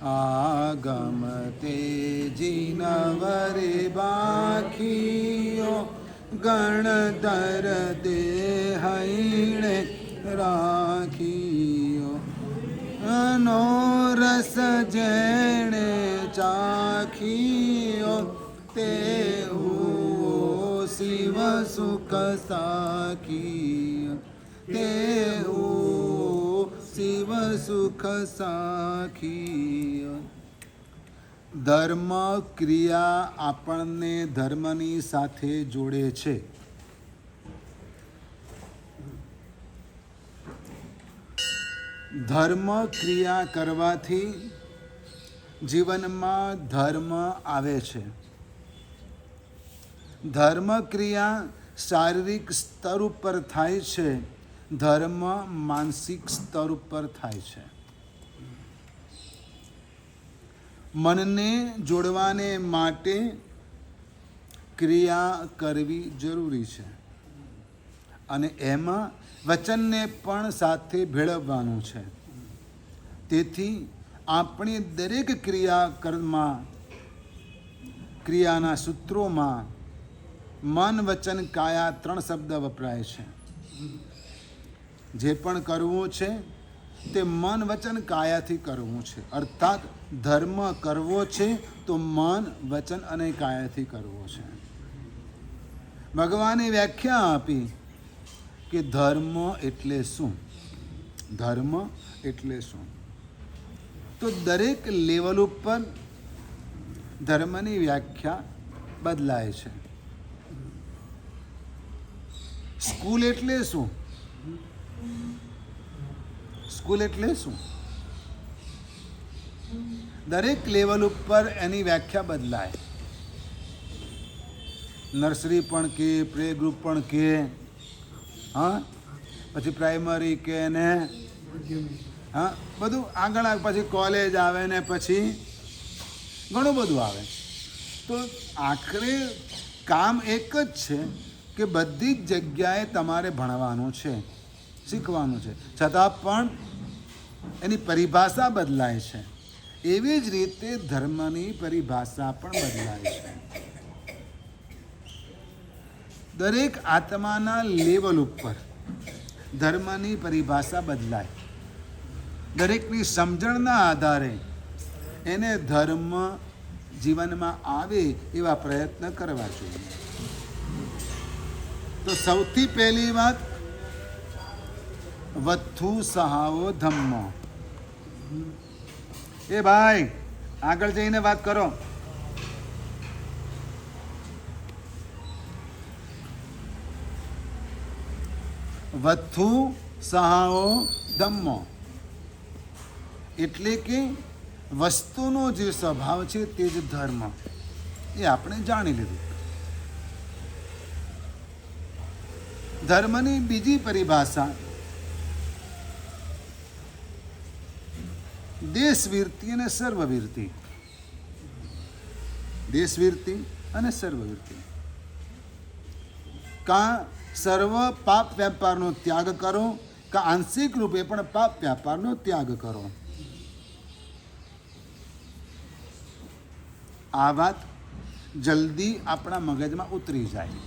આગમ તેજી નવરે બાખીઓ ગણધર દેહૈણે રાખીઓ નો રસ જેણે ચાખીઓ તે શિવ સુખ સાખીઓ તે શિવ સુખ સાખીઓ. ધર્મ ક્રિયા આપણને ધર્મની સાથે જોડે છે. ધર્મ ક્રિયા કરવાથી જીવનમાં ધર્મ આવે છે. ધર્મ ક્રિયા શારીરિક સ્તર ઉપર થાય છે, ધર્મ માનસિક સ્તર ઉપર થાય છે. મનને જોડવાને માટે ક્રિયા કરવી જરૂરી છે અને એમાં વચનને પણ સાથે ભેળવવાનું છે. તેથી આપણી દરેક ક્રિયાના સૂત્રોમાં મન વચન કાયા 3 શબ્દ વપરાય છે. જે પણ કરવું છે તે મન વચન કાયાથી કરવું છે. અર્થાત ધર્મ કરવો છે તો મન વચન અને કાયાથી કરવો છે. ભગવાને વ્યાખ્યા આપી કે ધર્મ એટલે શું. ધર્મ એટલે શું? તો દરેક લેવલ ઉપર ધર્મની વ્યાખ્યા બદલાય છે. સ્કૂલ એટલે શું? સ્કૂલ એટલે શું? દરેક લેવલ ઉપર એની વ્યાખ્યા બદલાય. નર્સરી પણ કે, પ્લે ગ્રુપ પણ કે, હા, પછી પ્રાઇમરી કે ને, હા, બધું આગળ પછી કોલેજ આવે ને પછી ઘણું બધું આવે. તો આખરે કામ એક જ છે કે બધી જ જગ્યાએ તમારે ભણવાનું છે, શીખવાનું છે, છતાં પણ એની પરિભાષા બદલાય છે. એવી જ રીતે ધર્મની પરિભાષા પણ બદલાય છે. દરેક આત્માના લેવલ ઉપર ધર્મની પરિભાષા બદલાય. દરેકની સમજણના આધારે એને ધર્મ જીવનમાં આવે એવા પ્રયત્ન કરવા જોઈએ. તો સૌથી પહેલી વાત, વથ્થુ સહાવો ધમ્મો. એ ભાઈ આગળ જઈને વાત કરો. વથ્થુ સહાવો ધમ્મો એટલે કે વસ્તુનો જે સ્વભાવ છે તે જ ધર્મ. એ આપણે જાણી લીધું. ધર્મની બીજી પરિભાષા દેશવીરતિ અને સર્વવીરતિ. દેશવીરતિ અને સર્વવીરતિ. કાં સર્વ પાપ વ્યાપારનો ત્યાગ કરો, કાં આંશિક રૂપે પણ પાપ વ્યાપારનો ત્યાગ કરો. આ વાત જલ્દી આપણા મગજમાં ઉતરી જાય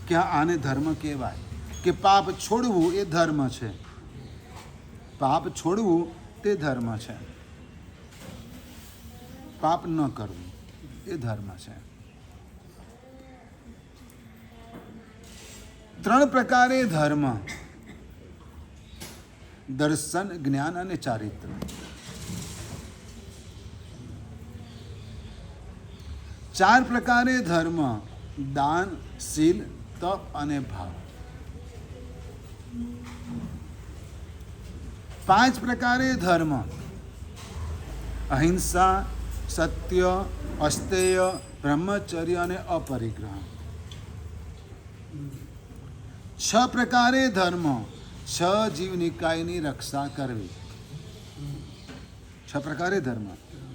કે આને ધર્મ કહેવાય. કે પાપ છોડવું એ ધર્મ છે. પાપ છોડવું તે ધર્મ છે. પાપ ન કરવું એ ધર્મ છે. 3 પ્રકારે ધર્મ: દર્શન, જ્ઞાન અને ચારિત્ર. ચાર પ્રકારે ધર્મ: દાન, શીલ, તપ અને ભાવ. 5 પ્રકારે ધર્મ: અહિંસા, સત્ય, અસ્તેય, બ્રહ્મચર્ય અને અપરિગ્રહ. 6 પ્રકારે ધર્મ: 6 જીવનિકાયની રક્ષા કરવી. 6 પ્રકારે ધર્મ: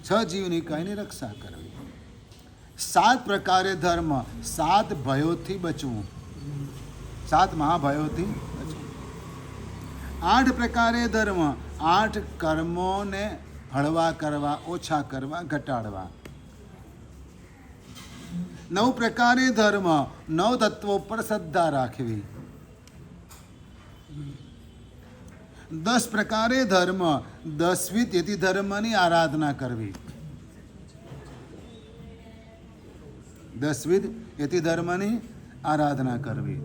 6 જીવનિકાયની રક્ષા કરવી. 7 પ્રકારે ધર્મ: 7 ભયોથી બચવું. 7 મહાભયોથી બચવું. 8 પ્રકારે ધર્મ: 8 કર્મોને હળવા કરવા, ઓછા કરવા, ઘટાડવા. 9 પ્રકારે ધર્મ, 9 તત્વો પર શ્રદ્ધા રાખવી. 10 પ્રકારે ધર્મ, 10વિધ યતિ ધર્મની આરાધના કરવી. 10વિધ યતિ ધર્મની આરાધના કરવી.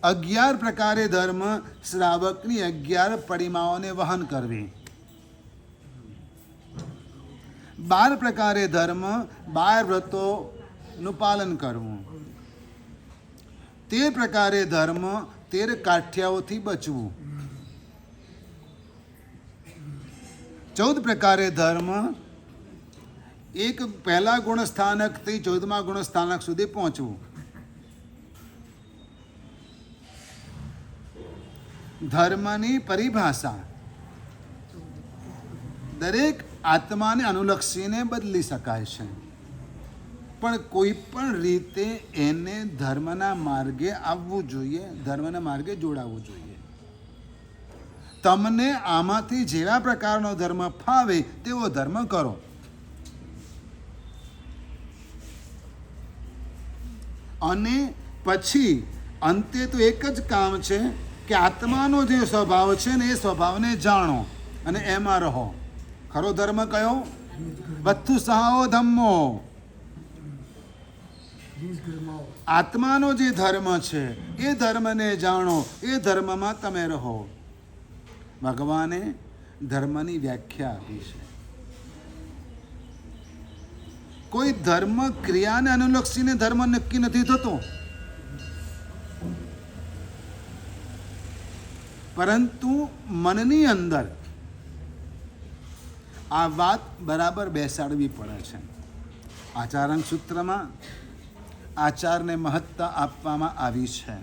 11 પ્રકારે ધર્મ, શ્રાવકની 11 પરિમાઓને વહન કરવી. 12 પ્રકારે ધર્મ, 12 વ્રતોનું પાલન કરવું. 13 પ્રકારે ધર્મ, 13 કાઠિયાઓથી બચવું. 14 પ્રકારે ધર્મ, એક પહેલા ગુણસ્થાનકથી 14મા ગુણસ્થાનક સુધી પહોંચવું. ધર્મની પરિભાષા દરેક આત્માને અનુલક્ષીને બદલી શકાય છે, પણ કોઈ પણ રીતે એને ધર્મના માર્ગે આવવું જોઈએ, ધર્મના માર્ગે જોડાવવું જોઈએ. તમને આમાંથી જેવા પ્રકારનો ધર્મ ફાવે તેવો ધર્મ કરો. અને પછી અંતે તો એક જ કામ છે કે આત્માનો જે સ્વભાવ છે ને એ સ્વભાવને જાણો અને એમાં રહો. ખરો ધર્મ કયો? વત્થુ સહાઓ ધમ્મો. આત્માનો જે ધર્મ છે એ ધર્મને જાણો, એ ધર્મમાં તમે રહો. ભગવાને ધર્મની વ્યાખ્યા આપી છે. કોઈ ધર્મ ક્રિયાને અનુલક્ષીને ધર્મ નક્કી નથી થતો, પરંતુ મનની અંદર આ વાત બરાબર બેસાડવી પડે છે. આચારાંગ સૂત્રમાં આચારને મહત્તા આપવામાં આવી છે,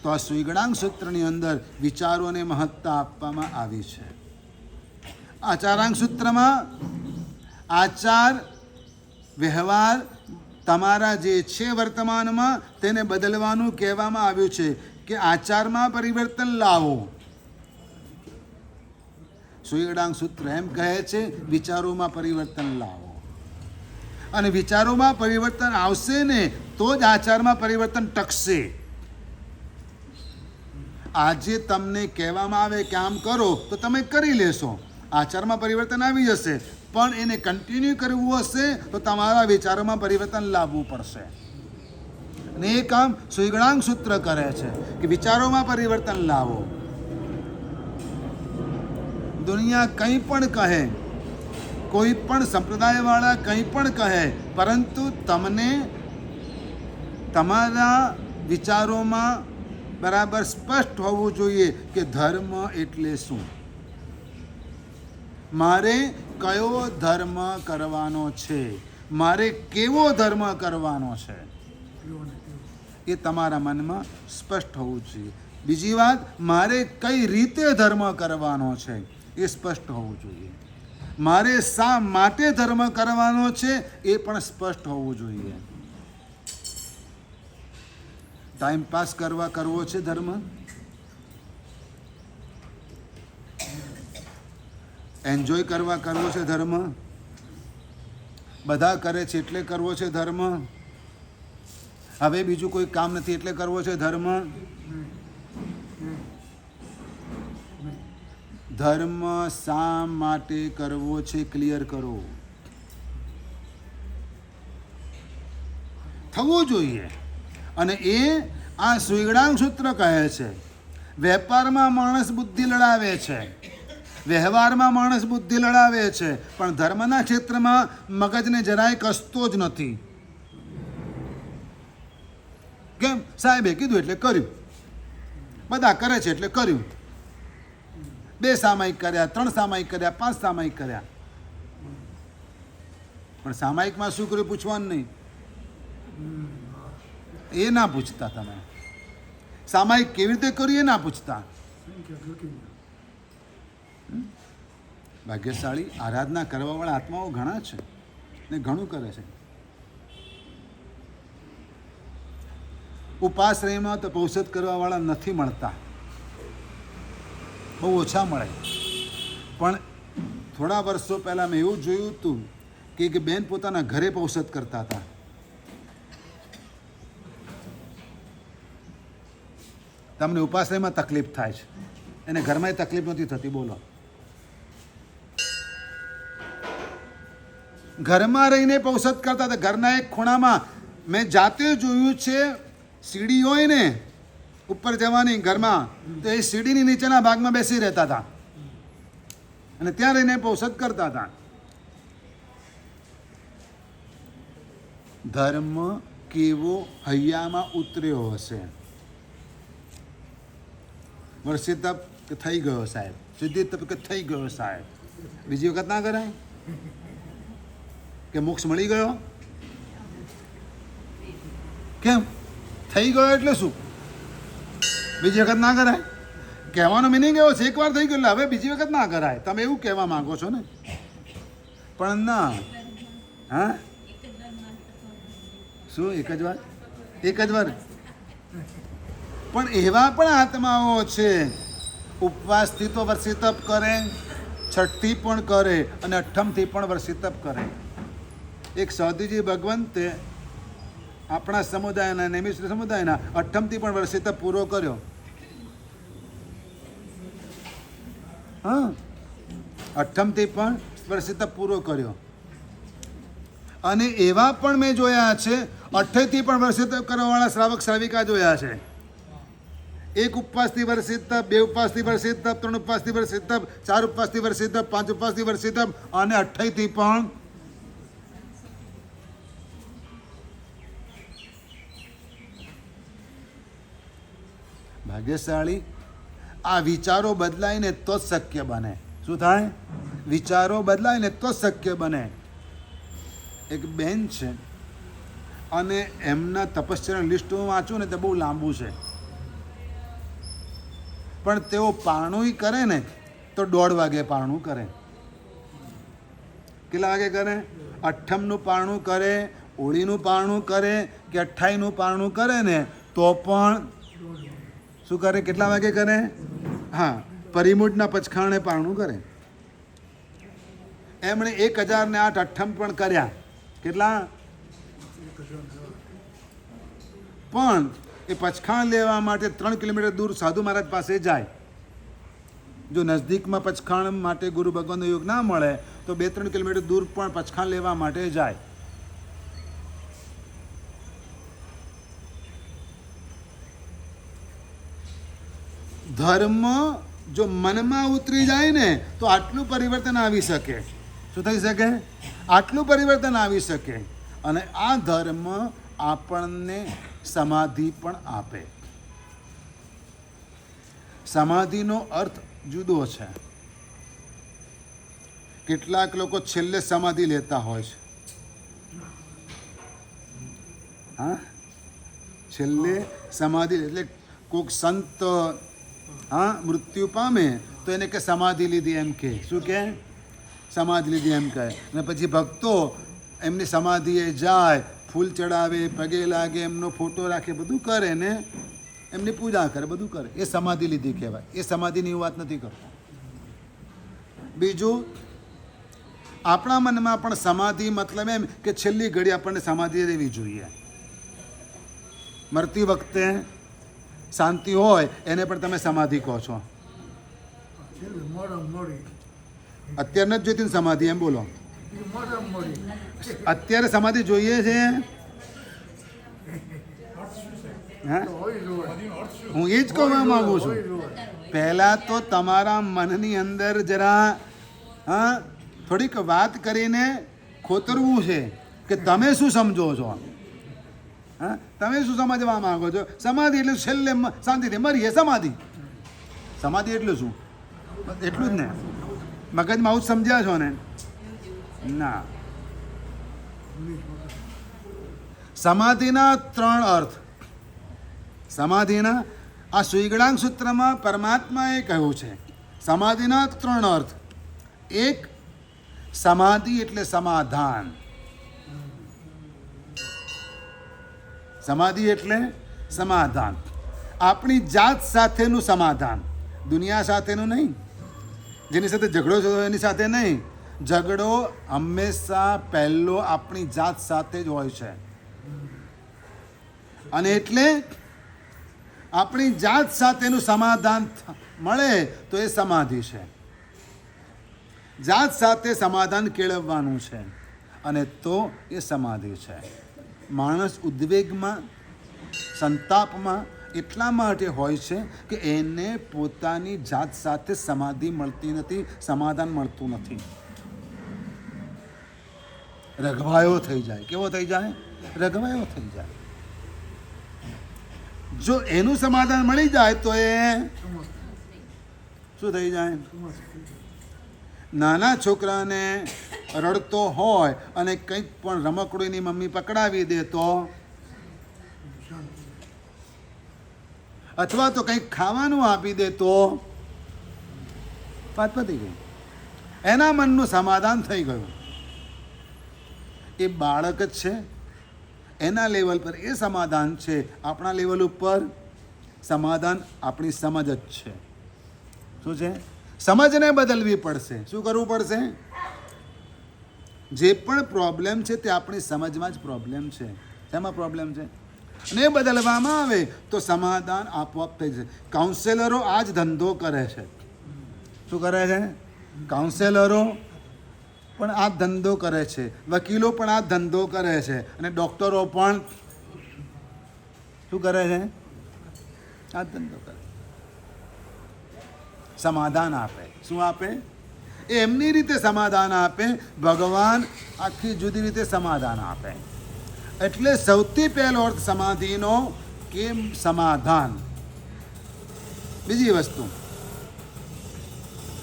તો આ સુઈગડાંગ સૂત્રની અંદર વિચારોને મહત્તા આપવામાં આવી છે. આચારાંગ સૂત્રમાં આચાર વ્યવહાર તમારા જે છે વર્તમાનમાં તેને બદલવાનું કહેવામાં આવ્યું છે કે આચારમાં પરિવર્તન લાવો. સુઈગડાંગ સૂત્ર એમ કહે છે વિચારોમાં પરિવર્તન લાવો, અને વિચારોમાં પરિવર્તન આવશે ને તો જ આચારમાં પરિવર્તન ટકશે. આજે તમને કહેવામાં આવે કે આમ કરો તો તમે કરી લેશો, આચારમાં પરિવર્તન આવી જશે, પણ એને કન્ટિન્યુ કરવું હશે તો તમારા વિચારોમાં પરિવર્તન લાવવું પડશે. અને એ કામ સુઈગડાંગ સૂત્ર કરે છે કે વિચારોમાં પરિવર્તન લાવો. દુનિયા કંઈ પણ કહે, કોઈ પણ સંપ્રદાયવાળા કંઈ પણ કહે, પરંતુ તમને તમારા વિચારોમાં બરાબર સ્પષ્ટ હોવું જોઈએ કે ધર્મ એટલે શું, મારે કયો ધર્મ કરવાનો છે, મારે કેવો ધર્મ કરવાનો છે, એ તમારા મનમાં સ્પષ્ટ હોવું જોઈએ. બીજી વાત, મારે કઈ રીતે ધર્મ કરવાનો છે એ સ્પષ્ટ હોવું જોઈએ. મારે શા માટે ધર્મ કરવાનો છે એ પણ સ્પષ્ટ હોવું જોઈએ. ટાઈમ પાસ કરવો છે ધર્મ, એન્જોય કરવો છે ધર્મ, બધા કરે છે એટલે કરવો છે ધર્મ, હવે બીજું કોઈ કામ નથી એટલે કરવો છે ધર્મ. ધર્મ શા માટે કરવો છે ક્લિયર કરો, થવું જોઈએ. અને એ આ સુઈગડાંગ સૂત્ર કહે છે. વેપારમાં માણસ બુદ્ધિ લડાવે છે, વ્યવહારમાં માણસ બુદ્ધિ લડાવે છે, પણ ધર્મના ક્ષેત્રમાં મગજને જરાય કસતો જ નથી. કેમ? સાહેબે કીધું એટલે કર્યું, બધા કરે છે એટલે કર્યું. 2 સામાયિક કર્યા, 3 સામાયિક કર્યા, 5 સામાયિક કર્યા, પણ સામાયિકમાં શું કર્યું પૂછવાનું નહીં, એ ના પૂછતા. તમે સામાયિક કેવી રીતે કર્યું એ ના પૂછતા. ભાગ્યશાળી આરાધના કરવાવાળા આત્માઓ ઘણા છે ને ઘણું કરે છે. ઉપાશ્રયમાં તો પૌષધ કરવાવાળા નથી મળતા, બહુ ઓછા મળે. પણ થોડા વર્ષો પહેલાં મેં એવું જોયું હતું કે એક બેન પોતાના ઘરે ઔષધ કરતા હતા. તમને ઉપાશ્રયમાં તકલીફ થાય છે, એને ઘરમાં તકલીફ નથી થતી. બોલો, ઘરમાં રહીને ઔષધ કરતા હતા. ઘરના એક ખૂણામાં મેં જાતે જોયું છે, સીડી હોય ને ઉપર જવાની ઘરમાં, તો એ સીડીની નીચેના ભાગમાં બેસી રહેતા હતા અને ત્યાં રહીને ઔષધ કરતા હતા. ધર્મ કેવો હૈયામાં ઉતર્યો હશે. વર્ષે તપ કે થઈ ગયો સાહેબ, સિદ્ધિ તપ કે થઈ ગયો સાહેબ, બીજી વખત ના કરાય કે મોક્ષ મળી ગયો. કેમ થઈ ગયો એટલે શું? બીજી વખત ના કરાય. કહેવાનો મિનિંગ એવો છે, એકવાર થઈ ગયો એટલે હવે બીજી વખત ના કરાય. તમે એવું કહેવા માંગો છો ને? પણ ના. હા, શું એક જ વાર? એક જ વાર. પણ એવા પણ આત્માઓ છે, ઉપવાસથી તો વર્ષી તપ કરે, છઠ્ઠથી પણ કરે અને અઠ્ઠમથી પણ વર્ષી તપ કરે. એક સાધુજી ભગવંતે આપણા સમુદાયના, નેમિશ્ર સમુદાયના અઠ્ઠમથી પણ વર્ષી તપ પૂરો કર્યો. હા, અઠ્ઠમથી પણ વર્ષી તપ પૂરો કર્યો. અને એવા પણ મેં જોયા છે, અઠ્ઠેથી પણ વર્ષી તપ કરવાવાળા શ્રાવક શ્રાવિકા જોયા છે. એક ઉપવાસથી વર્ષી તપ, બે ઉપવાસથી વર્ષી તપ, ત્રણ ઉપવાસથી વર્ષી તપ, ચાર ઉપવાસથી વર્ષી તપ, પાંચ ઉપવાસથી વર્ષી તપ અને અઠ્ઠાઈથી પણ. ભાગ્યશાળી. આ વિચારો બદલાઈને તો જ શક્ય બને. શું થાય? વિચારો બદલાઈને તો જ શક્ય બને. એક બેન છે અને એમના તપશ્ચર્યા લિસ્ટ હું વાંચું ને તે બહુ લાંબુ છે, પણ તેઓ પારણું કરે ને તો 1:30 વાગે પારણું કરે. કેટલા વાગે કરે? અઠ્ઠમનું પારણું કરે, હોળીનું પારણું કરે કે 28નું પારણું કરે ને તો પણ શું કરે? કેટલા વાગે કરે? હા, પરિમૂઢના પચખાણે પારણું કરે. એમણે 1008 અઠ્ઠમ પણ કર્યા. કેટલા? પણ એ પચખાણ લેવા માટે 3 કિલોમીટર દૂર સાધુ મહારાજ પાસે જાય. જો નજદીકમાં પચખાણ માટે ગુરુ ભગવાનનો યોગ ના મળે તો 2-3 કિલોમીટર દૂર પણ પચખાણ લેવા માટે જાય. ધર્મ જો મનમાં ઉતરી જાય ને તો આટલું પરિવર્તન આવી શકે. શું થઈ શકે? આટલું પરિવર્તન આવી શકે. અને આ ધર્મ આપણને સમાધિ પણ આપે. સમાધિનો અર્થ જુદો છે. કેટલાક લોકો છેલ્લે સમાધિ લેતા હોય છે. હા, છેલ્લે સમાધિ એટલે કોઈક સંત મૃત્યુ પામે તો એને કે સમાધિ લીધી એમ કે. શું કે? સમાધિ લીધી એમ કહે. અને પછી ભક્તો એમની સમાધિએ જાય, ફૂલ ચડાવે, પગે લાગે, એમનો ફોટો રાખે, બધું કરે ને એમની પૂજા કરે, બધું કરે. એ સમાધિ લીધી કહેવાય. એ સમાધિની વાત નથી કરતો. બીજું, આપણા મનમાં પણ સમાધિ મતલબ એમ કે છેલ્લી ઘડી આપણને સમાધિ લેવી જોઈએ. મરતી વખતે શાંતિ હોય એને પણ તમે સમાધિ કહો છો. અત્યારે નથી જોઈતી સમાધિ, એમ બોલો. અત્યારે સમાધિ જોઈએ છે? હા, હું એ જ કહેવા માંગુ છું. પહેલા તો તમારા મનની અંદર જરા થોડીક વાત કરીને ખોતરવું છે કે તમે શું સમજો છો. હા, તમે શું સમજવા માંગો છો? સમાધિ એટલે છેલ્લે શાંતિથી મરીએ, સમાધિ. સમાધિ એટલે શું? એટલું જ ને? મગજમાં આવું જ સમજ્યા છો ને? ના. સમાધિના 3 અર્થ. સમાધિના આ સુઈગળાંગ સૂત્રમાં પરમાત્માએ કહ્યું છે સમાધિના 3 અર્થ. એક, સમાધિ એટલે સમાધાન. સમાધિ એટલે સમાધાન. આપણી જાત સાથેનું સમાધાન, દુનિયા સાથેનું નહીં. જેની સાથે ઝઘડો છો એની સાથે નહીં. ઝઘડો હંમેશા પહેલો આપણી જાત સાથે જ હોય છે. અને એટલે આપણી જાત સાથેનું સમાધાન મળે તો એ સમાધિ છે. જાત સાથે સમાધાન કેળવવાનું છે અને તો એ સમાધિ છે. માણસ ઉદ્વેગમાં, સંતાપમાં એટલા માટે હોય છે કે એને પોતાની જાત સાથે સમાધિ મળતી નથી, સમાધાન મળતું નથી. રઘવાયો થઈ જાય. કેવો થઈ જાય? રઘવાયો થઈ જાય. જો એનું સમાધાન મળી જાય તો એ શું થઈ જાય? નાના છોકરાને રડતો હોય અને કંઈક પણ રમકડું એની મમ્મી પકડાવી દે તો, અથવા તો કંઈક ખાવાનું આપી દે તો વાત પતી ગઈ. એના મનનું સમાધાન થઈ ગયું. એ બાળક જ છે, એના લેવલ પર એ સમાધાન છે. આપણા લેવલ ઉપર સમાધાન આપણી સમજ જ છે. શું છે? સમજને બદલવી પડશે. શું કરવું પડશે? જે પણ પ્રોબ્લેમ છે તે આપણી સમજમાં જ પ્રોબ્લેમ છે. શેમાં પ્રોબ્લેમ છે? અને એ બદલવામાં આવે તો સમાધાન આપોઆપ થઈ જશે. કાઉન્સેલરો આ જ ધંધો કરે છે. શું કરે છે? કાઉન્સેલરો પણ આ ધંધો કરે છે, વકીલો પણ આ ધંધો કરે છે, અને ડૉક્ટરો પણ શું કરે છે? આ ધંધો કરે. સમાધાન આપે. શું આપે? એમની રીતે સમાધાન આપે. ભગવાન આખી જુદી રીતે સમાધાન આપે. એટલે સૌથી પહેલો અર્થ સમાધિનો કે સમાધાન. બીજી વસ્તુ,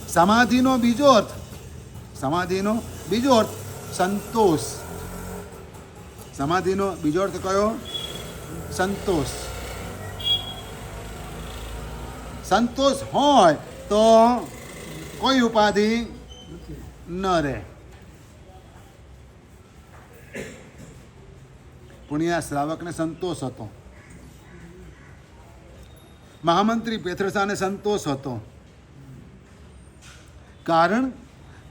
સમાધિનો બીજો અર્થ સંતોષ. સમાધિનો બીજો અર્થ કયો? સંતોષ. સંતોષ હોય તો કોઈ ઉપાધિ ન રહે. પુણ્યા શ્રાવકને સંતોષ હતો, મહામંત્રી પેથરસાને સંતોષ હતો. કારણ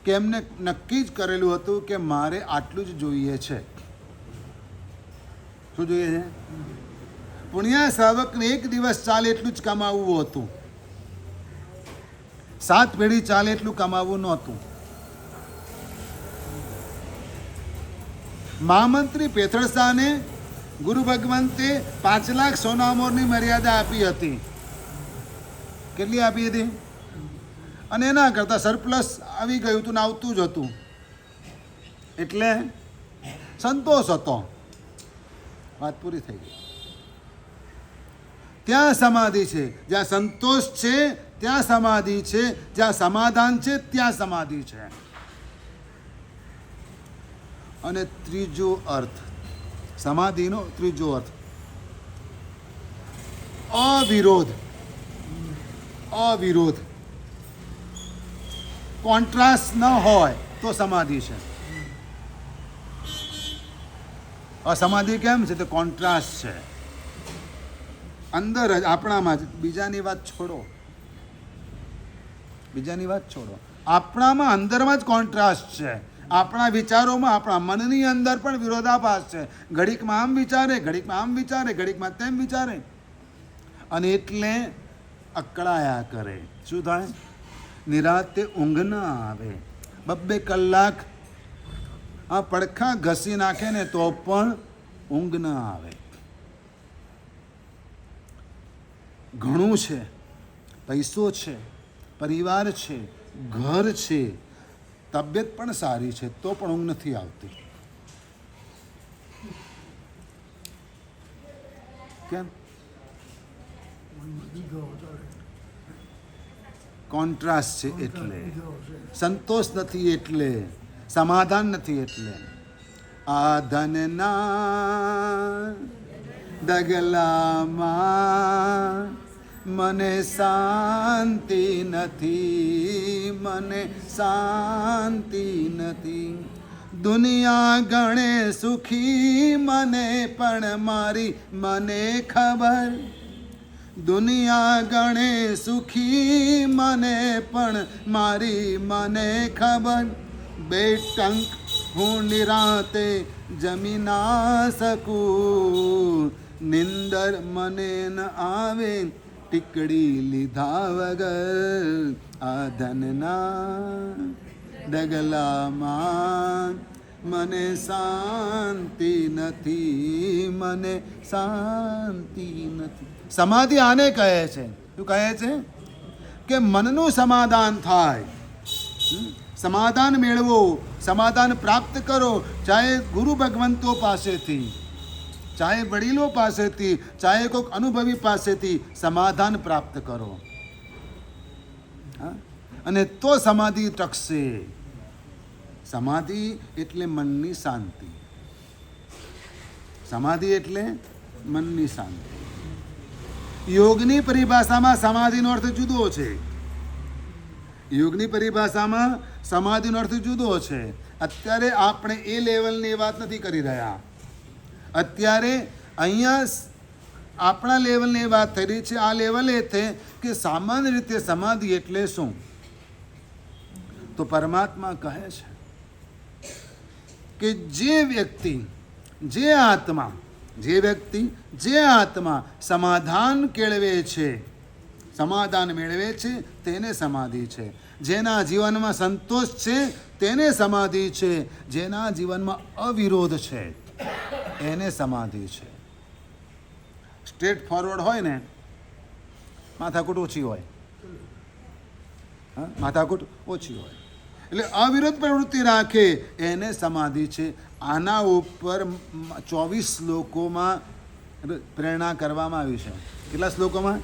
કે એમને નક્કી જ કરેલું હતું કે મારે આટલું જ જોઈએ છે. શું જોઈએ છે? પુણ્યા શ્રાવકને એક દિવસ ચાલે એટલું જ કમાવવું હતું. 7 પેઢી ચાલે એટલું કમાવવું નહોતું. મહામંત્રી પેથળસાને ગુરુ ભગવંતે 5 લાખ સોનામોરની મર્યાદા આપી હતી. કેટલી આપી હતી? અને એના કરતાં સરપ્લસ આવી ગયું હતું ને આવતું જ હતું. એટલે સંતોષ હતો. વાત પૂરી થઈ ગઈ. ત્યાં સમાધિ છે. જ્યાં સંતોષ છે ત્યાં સમાધિ છે. જ્યાં સમાધાન છે ત્યાં સમાધિ છે. અને ત્રીજો અર્થ, સમાધિનો ત્રીજો અર્થ અવિરોધ. અવિરોધ, કોન્ટ્રાસ્ટ ન હોય તો સમાધિ છે. અસમાધિ કેમ છે? તો કોન્ટ્રાસ્ટ છે. અંદર જ આપણામાં જ. બીજાની વાત છોડો. આપણામાં અંદરમાં જ કોન્ટ્રાસ્ટ છે. આપણા વિચારોમાં, આપણા મનની અંદર પણ વિરોધાભાસ છે. ઘડીકમાં આમ વિચારે, ઘડીકમાં આમ વિચારે, ઘડીકમાં તેમ વિચારે, અને એટલે અકળાયા કરે. શું થાય? નિરાતે ઊંઘ ન આવે. 2 કલાક આ પડખા ઘસી નાખે ને તો પણ ઊંઘ ન આવે. ઘણું છે, પૈસો છે, પરિવાર છે, ઘર છે, તબિયત પણ સારી છે, તો પણ ઊંઘ નથી આવતી. કેમ? કોન્ટ્રાસ્ટ છે એટલે. સંતોષ નથી એટલે. સમાધાન નથી એટલે. આ ધનના દગલામાં મને શાંતિ નથી, મને શાંતિ નથી. દુનિયા ગણે સુખી મને પણ મારી મને ખબર. દુનિયા ગણે સુખી મને પણ મારી મને ખબર, બે ટંક હું નિરાતે જમી ના શકું, નિંદર મને ન આવે ટીકડી લીધા વગર, આ ધનના ડગલામાં મને શાંતિ નથી, મને શાંતિ નથી. સમાધિ આને કહે છે. શું કહે છે? કે મનનું સમાધાન થાય. સમાધાન મેળવો, સમાધાન પ્રાપ્ત કરો, ચાહે ગુરુ ભગવંતો પાસેથી, ચાહે વડીલો પાસેથી, ચાહે કોઈક અનુભવી પાસેથી સમાધાન પ્રાપ્ત કરો, અને તો સમાધિ ટકશે. સમાધિ એટલે મનની શાંતિ. સમાધિ એટલે મનની શાંતિ. યોગની પરિભાષામાં સમાધિનો અર્થ જુદો છે. યોગની પરિભાષામાં સમાધિનો અર્થ જુદો છે. અત્યારે આપણે એ લેવલની વાત નથી કરી રહ્યા. અત્યારે અહીંયા આપણા લેવલની વાત થઈ રહી છે. આ લેવલ એ છે કે સામાન્ય રીતે સમાધિ એટલે શું? તો પરમાત્મા કહે છે કે જે વ્યક્તિ, જે આત્મા, જે આત્મા સમાધાન કેળવે છે, સમાધાન મેળવે છે, તેને સમાધિ છે. જેના જીવનમાં સંતોષ છે તેને સમાધિ છે. જેના જીવનમાં અવિરોધ છે એને સમાધિ છે. સ્ટ્રેટ ફોરવર્ડ હોય ને, માથાકૂટ ઓછી હોય, માથાકૂટ ઓછી હોય, એટલે અવિરોધ પ્રવૃત્તિ રાખે એને સમાધિ છે. આના ઉપર 24 શ્લોકોમાં પ્રેરણા કરવામાં આવી છે. કેટલા શ્લોકોમાં?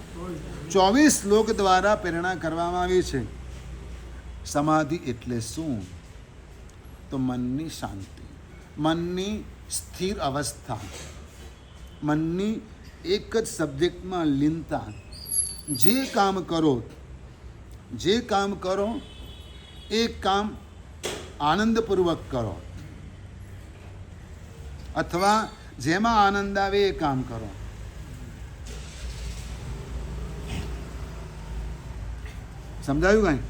24 શ્લોક દ્વારા પ્રેરણા કરવામાં આવી છે. સમાધિ એટલે શું? તો મનની શાંતિ, મનની સ્થિર અવસ્થા, મનની એક જ સબ્જેક્ટમાં લીનતા. જે કામ કરો એ કામ આનંદપૂર્વક કરો, અથવા જેમાં આનંદ આવે એ કામ કરો. સમજાયું કાંઈ?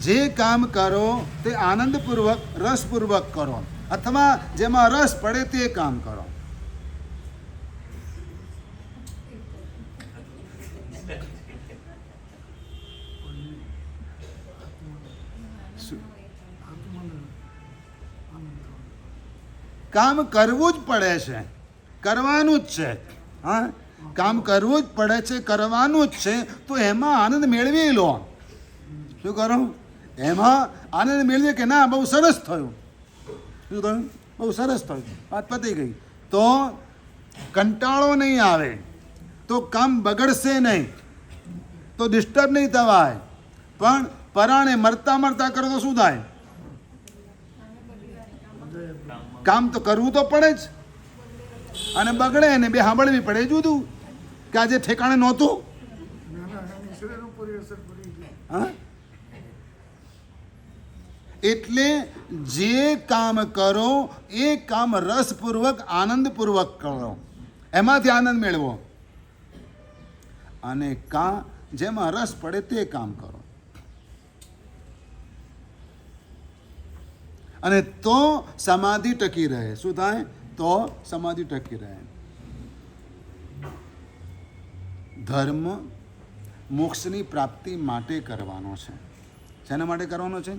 જે કામ કરો તે આનંદપૂર્વક, રસપૂર્વક કરો, અથવા જેમાં રસ પડે તે કામ કરો. કામ કરવું જ પડે છે, કરવાનું જ છે. હા, કામ કરવું જ પડે છે, કરવાનું જ છે. તો એમાં આનંદ મેળવી લો. શું કરો? એમાં આનંદ મેળવીએ કે ના બહુ સરસ થયું. શું થયું? બહુ સરસ થયું, વાત પતી ગઈ. તો કંટાળો નહીં આવે, તો કામ બગડશે નહીં, તો ડિસ્ટર્બ નહીં થવાય. પણ પરાણે મરતા કરો તો શું થાય? કામ તો કરવું તો પડે જ, અને બગડે ને બે સાંભળવી પડે જુદું, કે આજે ઠેકાણે નહોતું. હા, એટલે જે કામ કરો એ કામ રસપૂર્વક, આનંદપૂર્વક કરો, એમાંથી આનંદ મેળવો. અને જેમાં રસ પડે તે કામ કરો. અને તો સમાધિ ટકી રહે. શું થાય? તો સમાધિ ટકી રહે. ધર્મ મોક્ષની પ્રાપ્તિ માટે કરવાનો છે. શેના માટે કરવાનો છે?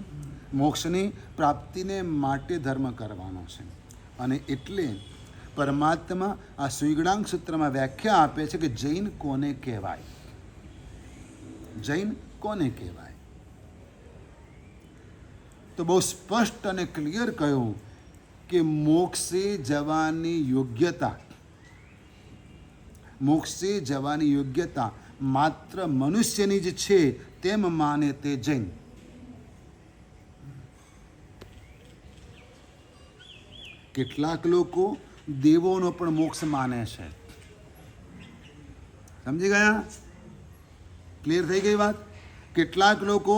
મોક્ષની પ્રાપ્તિને માટે ધર્મ કરવાનો છે. અને એટલે પરમાત્મા આ સુઈગડાંગ સૂત્રમાં વ્યાખ્યા આપે છે કે જૈન કોને કહેવાય? જૈન કોને કહેવાય? તો બહુ સ્પષ્ટ અને ક્લિયર કહ્યું કે મોક્ષે જવાની યોગ્યતા માત્ર મનુષ્યની જ છે તેમ માને તે જૈન. કેટલાક લોકો દેવોનો પણ મોક્ષ માને છે. સમજી ગયા? ક્લિયર થઈ ગઈ વાત? કેટલાક લોકો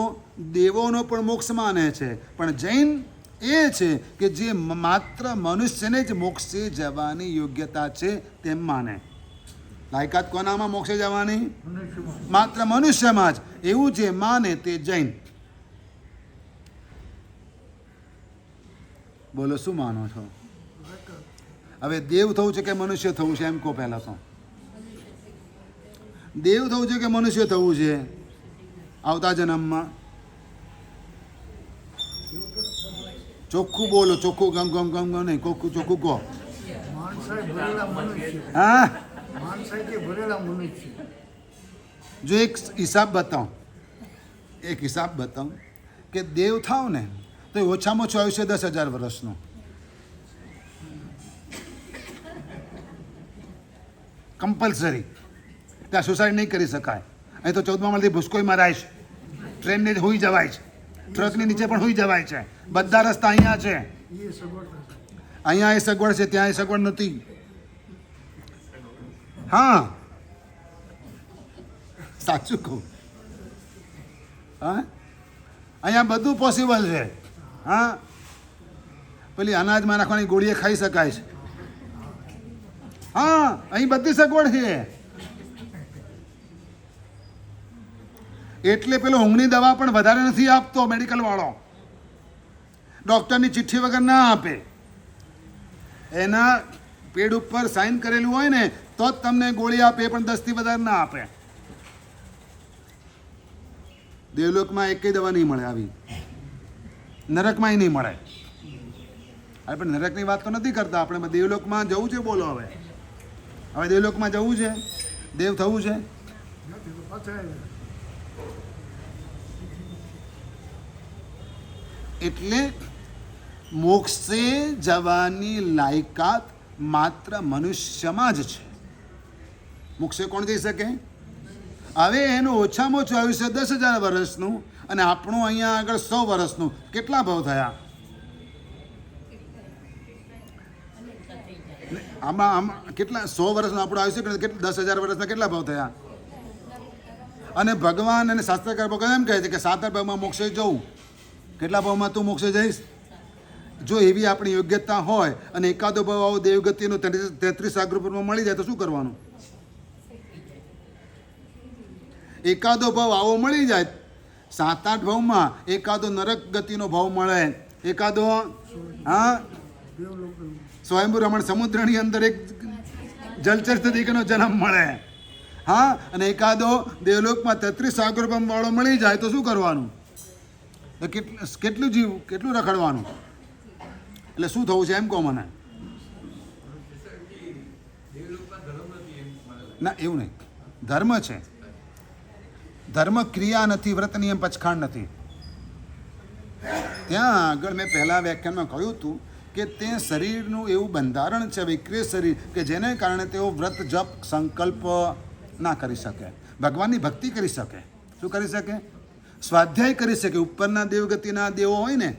દેવોનો પણ મોક્ષ માને છે, પણ જૈન એ છે કે જે માત્ર મનુષ્યને જ મોક્ષે જવાની યોગ્યતા છે તેમ માને. લાયકાત કોનામાં મોક્ષે જવાની? માત્ર મનુષ્યમાં જ. એવું જે માને તે જૈન. બોલો શું માનો છો? હવે દેવ થવું છે કે મનુષ્ય થવું છે એમ કહો પહેલા તો. દેવ થવું છે કે મનુષ્ય થવું છે આવતા જન્મમાં? ચોખ્ખું બોલો, ચોખ્ખું ગમ ગમ ગમ ગમ નહીં, ચોખ્ખું કહો. હા, જો એક હિસાબ બતાવો, એક હિસાબ બતાવો કે દેવ થાવ ને તો ઓછામાં ઓછું આયુષ્ય 10,000 વર્ષનું. કમ્પલસરી. ત્યાં સુસાઇડ નહીં કરી શકાય. અહીં તો 14મા માળથી ભૂસકોઈ મરાય છે, ટ્રેનને હોઈ જવાય છે, ટ્રકની નીચે પણ હોઈ જવાય છે. બધા રસ્તા અહીંયા છે. અહીંયા એ સગવડ છે, ત્યાં એ સગવડ નથી. હા, સાચું કહું. હા, અહીંયા બધું પોસિબલ છે. હા, પેલી અનાજમાં નાખવાની ગોળીએ ખાઈ શકાય છે. હા, અહીં બધી સગવડ છે. એટલે પેલો ઊંઘની દવા પણ વધારે નથી આપતો મેડિકલ વાળો. ડૉક્ટરની ચિઠ્ઠી વગર ના આપે. એના પેડ ઉપર સાઇન કરેલું હોય ને તો જ તમને ગોળી આપે, પણ 10થી વધારે ના આપે. દેવલોકમાં એકેય દવા નહીં મળે આવી, નરકમાંય નહીં મળે. અરે પણ નરકની વાત તો નથી કરતા આપણે. દેવલોકમાં જવું છે. બોલો હવે, હવે દેવલોકમાં જવું છે, દેવ થવું છે. એટલે મોક્ષે જવાની લાયકાત માત્ર મનુષ્યમાં જ છે. મોક્ષે કોણ જઈ શકે? હવે એનું ઓછામાં ઓછું આયુષ્ય 10,000 વર્ષનું અને આપણું અહીંયા આગળ 100 વર્ષનું. કેટલા ભાવ થયા? આમાં કેટલા 100 વર્ષનું આપણું આયુષ્ય, કેટલા 10,000 વર્ષના કેટલા ભાવ થયા? અને ભગવાન અને શાસ્ત્રકાર ભગવાન એમ કહે છે કે 7 ભાવમાં મોક્ષે જવું. કેટલા ભાવમાં તું મોક્ષે જઈશ? જો એવી આપણી યોગ્યતા હોય અને એકાદો ભાવ આવો દેવગતિનો 33 અગ્રપુરમાં મળી જાય તો શું કરવાનું? એકાદો ભાવ આવો મળી જાય 7-8 ભાવમાં, એકાદો નરક ગતિનો ભાવ મળે, એકાદો હા સ્વયંભૂ રમણ સમુદ્રની અંદર એક જલચર તરીકેનો જન્મ મળે. હા, અને એકાદો દેવલોકમાં 33 અગ્રપુર વાળો મળી જાય તો શું કરવાનું? કેટલું જીવ, કેટલું રખડવાનું? એટલે શું થવું છે એમ કહો મને. ના, એવું નહીં. ધર્મ છે. ધર્મ ક્રિયા નથી, વ્રત નિયમ પચખાંડ નથી. ત્યાં આગળ મેં પહેલા વ્યાખ્યાનમાં કહ્યું હતું કે તે શરીરનું એવું બંધારણ છે, વિક્રિય શરીર, કે જેને કારણે તેઓ વ્રત જપ સંકલ્પ ના કરી શકે, ભગવાનની ભક્તિ કરી શકે. શું કરી શકે? સ્વાધ્યાય કરી શકે. ઉપરના દેવગતિના દેવો હોય ને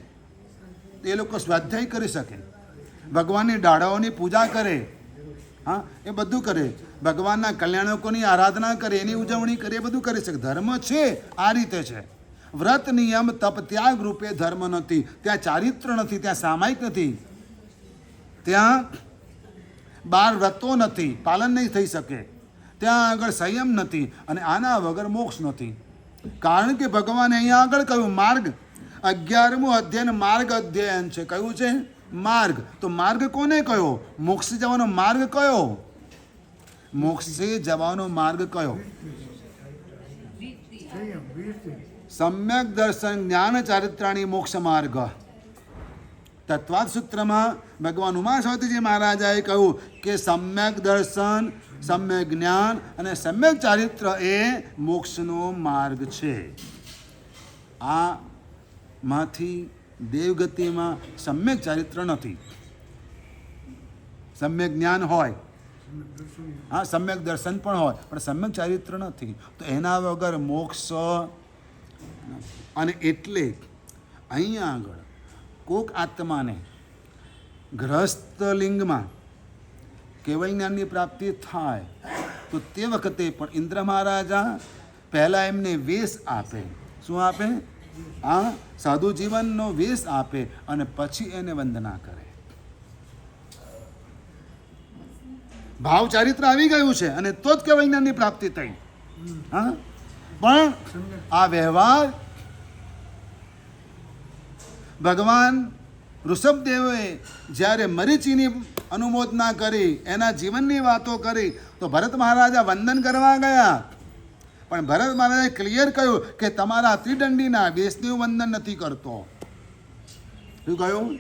એ લોકો સ્વાધ્યાય કરી શકે, ભગવાનની ડાળાઓની પૂજા કરે. હા, એ બધું કરે. ભગવાનના કલ્યાણકોની આરાધના કરે, એની ઉજવણી કરે, એ બધું કરી શકે. ધર્મ છે આ રીતે છે. વ્રત નિયમ તપ ત્યાગ રૂપે ધર્મ નથી. ત્યાં ચારિત્ર નથી, ત્યાં સામાયિક નથી, ત્યાં 12 વ્રતો નથી, પાલન નહીં થઈ શકે. ત્યાં આગળ સંયમ નથી અને આના વગર મોક્ષ નથી. કારણ કે ભગવાને અહીંયા આગળ કહ્યું માર્ગ, 11મું અધ્યયન માર્ગ અધ્યયન છે. કયું છે? માર્ગ. તો માર્ગ કોને કયો? મોક્ષે જવાનો માર્ગ કયો? મોક્ષે જવાનો માર્ગ કયો? સમ્યક દર્શન જ્ઞાન ચારિત્રાણી મોક્ષ માર્ગ. તત્વાદ સૂત્રમાં ભગવાન ઉમાશ્વતીજી મહારાજાએ કહ્યું કે સમ્યક દર્શન, સમ્યક જ્ઞાન અને સમ્યક ચારિત્ર એ મોક્ષનો માર્ગ છે. આમાંથી દેવગતિમાં સમ્યક ચારિત્ર નથી. સમ્યક જ્ઞાન હોય, હા, સમ્યક દર્શન પણ હોય, પણ સમ્યક ચારિત્ર નથી. તો એના વગર મોક્ષ. અને એટલે અહીંયા આગળ કોક આત્માને ગ્રહસ્થ લિંગમાં કેવળ જ્ઞાનની પ્રાપ્તિ થાય તો તે વખતે પણ ઇન્દ્ર મહારાજા પહેલાં એમને વેશ આપે. શું આપે? આ સાધુ જીવનનો વેશ આપે અને પછી એને વંદના કરે. ભાવ ચારિત્ર આવી ગયું છે અને તો જ કે વિજ્ઞાનની પ્રાપ્તિ થઈ. હા, પણ આ વ્યવહાર ભગવાન ઋષભદેવે જ્યારે મરીચીની અનુમોદના કરી, એના જીવનની વાતો કરી, તો ભરત મહારાજા વંદન કરવા ગયા. પણ ભરત મહારાજે ક્લિયર કહ્યું કે તમારા ત્રિદંડીના વેશનું વંદન નથી કરતો. શું કહ્યું?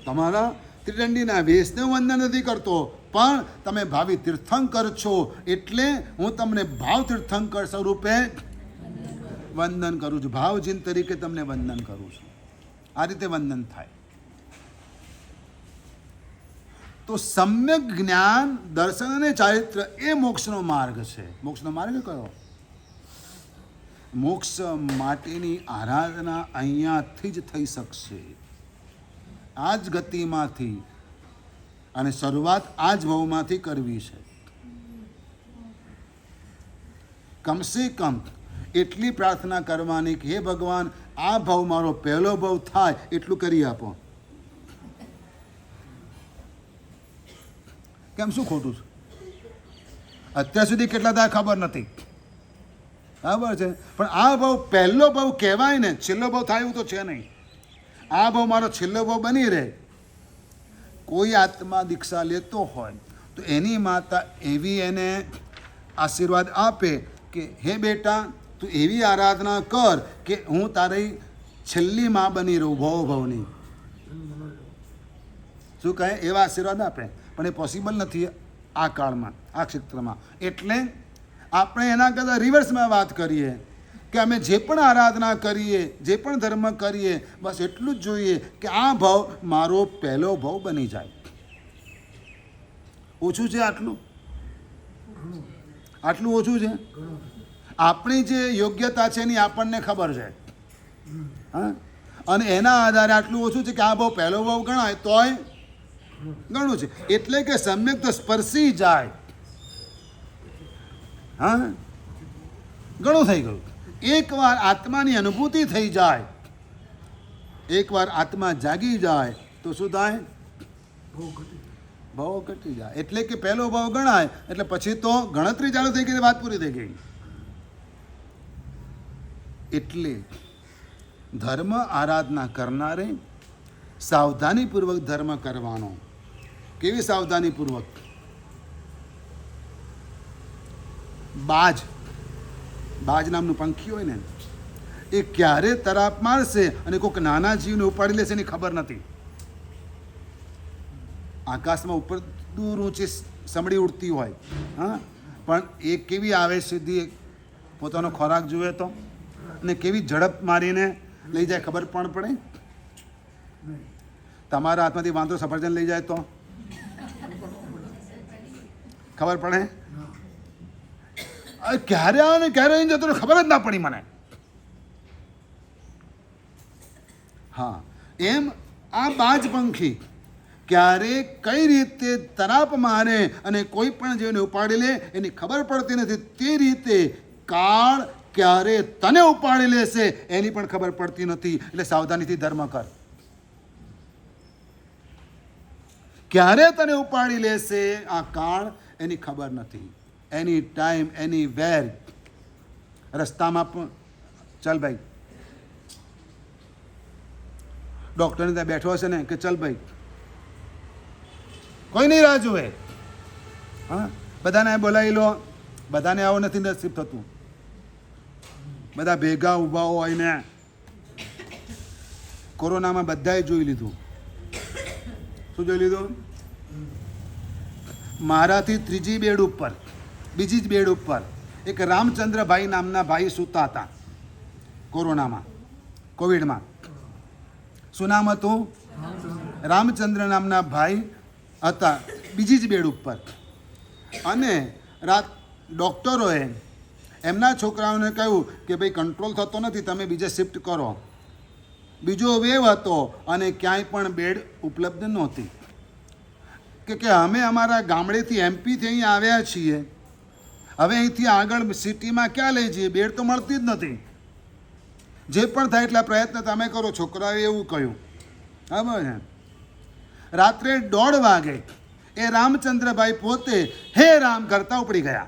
તમારા ત્રિદંડીના વેશનું વંદન નથી કરતો, પણ તમે ભાવિ તીર્થંકર છો એટલે હું તમને ભાવ તીર્થંકર સ્વરૂપે વંદન કરું છું. ભાવજીન તરીકે તમને વંદન કરું છું. આ રીતે વંદન થાય. તો સમ્યક જ્ઞાન, દર્શન અને ચારિત્ર એ મોક્ષનો માર્ગ છે. મોક્ષનો માર્ગ કયો? મોક્ષ માટેની આરાધના અહીંયાથી જ થઈ શકશે, આ જ ગતિમાંથી, અને શરૂઆત આ જ ભાવમાંથી કરવી છે. કમસે કમ એટલી પ્રાર્થના કરવાની કે હે ભગવાન, આ ભાવ મારો પહેલો ભાવ થાય એટલું કરી આપો. કેમ, શું ખોટું છે? અત્યાર સુધી કેટલા થાય ખબર નથી, બરાબર છે, પણ આ ભાવ પહેલો ભાવ કહેવાય ને, છેલ્લો ભાવ થાય એવું તો છે નહીં. આ ભાવ મારો છેલ્લો ભાવ બની રહે. કોઈ આત્મા દીક્ષા લેતો હોય તો એની માતા એવી એને આશીર્વાદ આપે કે હે બેટા, તું એવી આરાધના કર કે હું તારી છેલ્લી માં બની રહું ભવની. શું કહે? એવા આશીર્વાદ આપે. પણ એ પોસિબલ નથી આ કાળમાં, આ ક્ષેત્રમાં. એટલે આપણે એના કરતાં રિવર્સમાં વાત કરીએ કે અમે જે પણ આરાધના કરીએ, જે પણ ધર્મ કરીએ, બસ એટલું જ જોઈએ કે આ ભાવ મારો પહેલો ભાવ બની જાય. ઓછું છે આટલું? આટલું ઓછું છે? આપણી જે યોગ્યતા છે એની આપણને ખબર છે. હા, અને એના આધારે આટલું ઓછું છે કે આ ભાવ પહેલો ભાવ ગણાય તોય ઘણું છે. એટલે કે સમ્યક તો સ્પર્શી જાય. હા, ઘણું થઈ ગયું. એકવાર આત્માની અનુભૂતિ થઈ જાય, એકવાર આત્મા જાગી જાય તો શું થાય? ભાવ ઘટી જાય. એટલે કે પહેલો ભાવ ગણાય એટલે પછી તો ગણતરી ચાલુ થઈ ગઈ, વાત પૂરી થઈ ગઈ. એટલે ધર્મ આરાધના કરનારે સાવધાનીપૂર્વક ધર્મ કરવાનો. કેવી સાવધાનીપૂર્વક? બાજ નામનું પંખી હોય ને, એ ક્યારે તરાપ મારશે અને કોઈક નાના જીવને ઉપાડી લેશે એની ખબર નથી. આકાશમાં ઉપર દૂર ઊંચી સમડી ઉડતી હોય, હા, પણ એ કેવી આવે સીધી પોતાનો ખોરાક જુએ તો, અને કેવી ઝડપ મારીને લઈ જાય ખબર પણ પડે? તમારા હાથમાંથી વાંધો સફરજન લઈ જાય તો ખબર પડે? ક્યારે આવે ને ક્યારે અહીં જતો ખબર જ ના પડી મને. હા, એમ આ બાજ પંખી ક્યારે કઈ રીતે તરાપ મારે અને કોઈ પણ જીવને ઉપાડી લે એની ખબર પડતી નથી. તે રીતે કાળ ક્યારે તને ઉપાડી લેશે એની પણ ખબર પડતી નથી. એટલે સાવધાનીથી ધર્મ કર. ક્યારે તને ઉપાડી લેશે આ કાળ એની ખબર નથી. એની ટાઈમ, એની વેર. રસ્તામાં પણ ચાલ ભાઈ, ડૉક્ટરને ત્યાં બેઠો હશે ને કે ચાલ ભાઈ, કોઈ નહીં રાહ જુએ. હા, બધાને બોલાવી લો. બધાને આવો નથી નસીબ થતું. બધા ભેગા ઊભા હોય ને. કોરોનામાં બધાએ જોઈ લીધું. શું જોઈ લીધું? મારાથી ત્રીજી બેડ ઉપર, બીજી જ બેડ ઉપર એક રામચંદ્રભાઈ નામના ભાઈ સૂતા હતા કોરોનામાં, કોવિડમાં. શું નામ હતું? રામચંદ્ર નામના ભાઈ હતા બીજી જ બેડ ઉપર. અને ડૉક્ટરોએ એમના છોકરાઓને કહ્યું કે ભાઈ કંટ્રોલ થતો નથી, તમે બીજે શિફ્ટ કરો. બીજો વેવ હતો અને ક્યાંય પણ બેડ ઉપલબ્ધ નહોતી. કે અમે અમારા ગામડેથી એમપીથી અહીં આવ્યા છીએ, હવે અહીંથી આગળ સિટીમાં ક્યાં લઈ જઈએ? બેડ તો મળતી જ નથી. જે પણ થાય એટલા પ્રયત્ન તમે કરો. છોકરાએ એવું કહ્યું. બરાબર છે. રાત્રે 1:30 વાગે એ રામચંદ્રભાઈ પોતે હે રામ કરતા ઉપડી ગયા.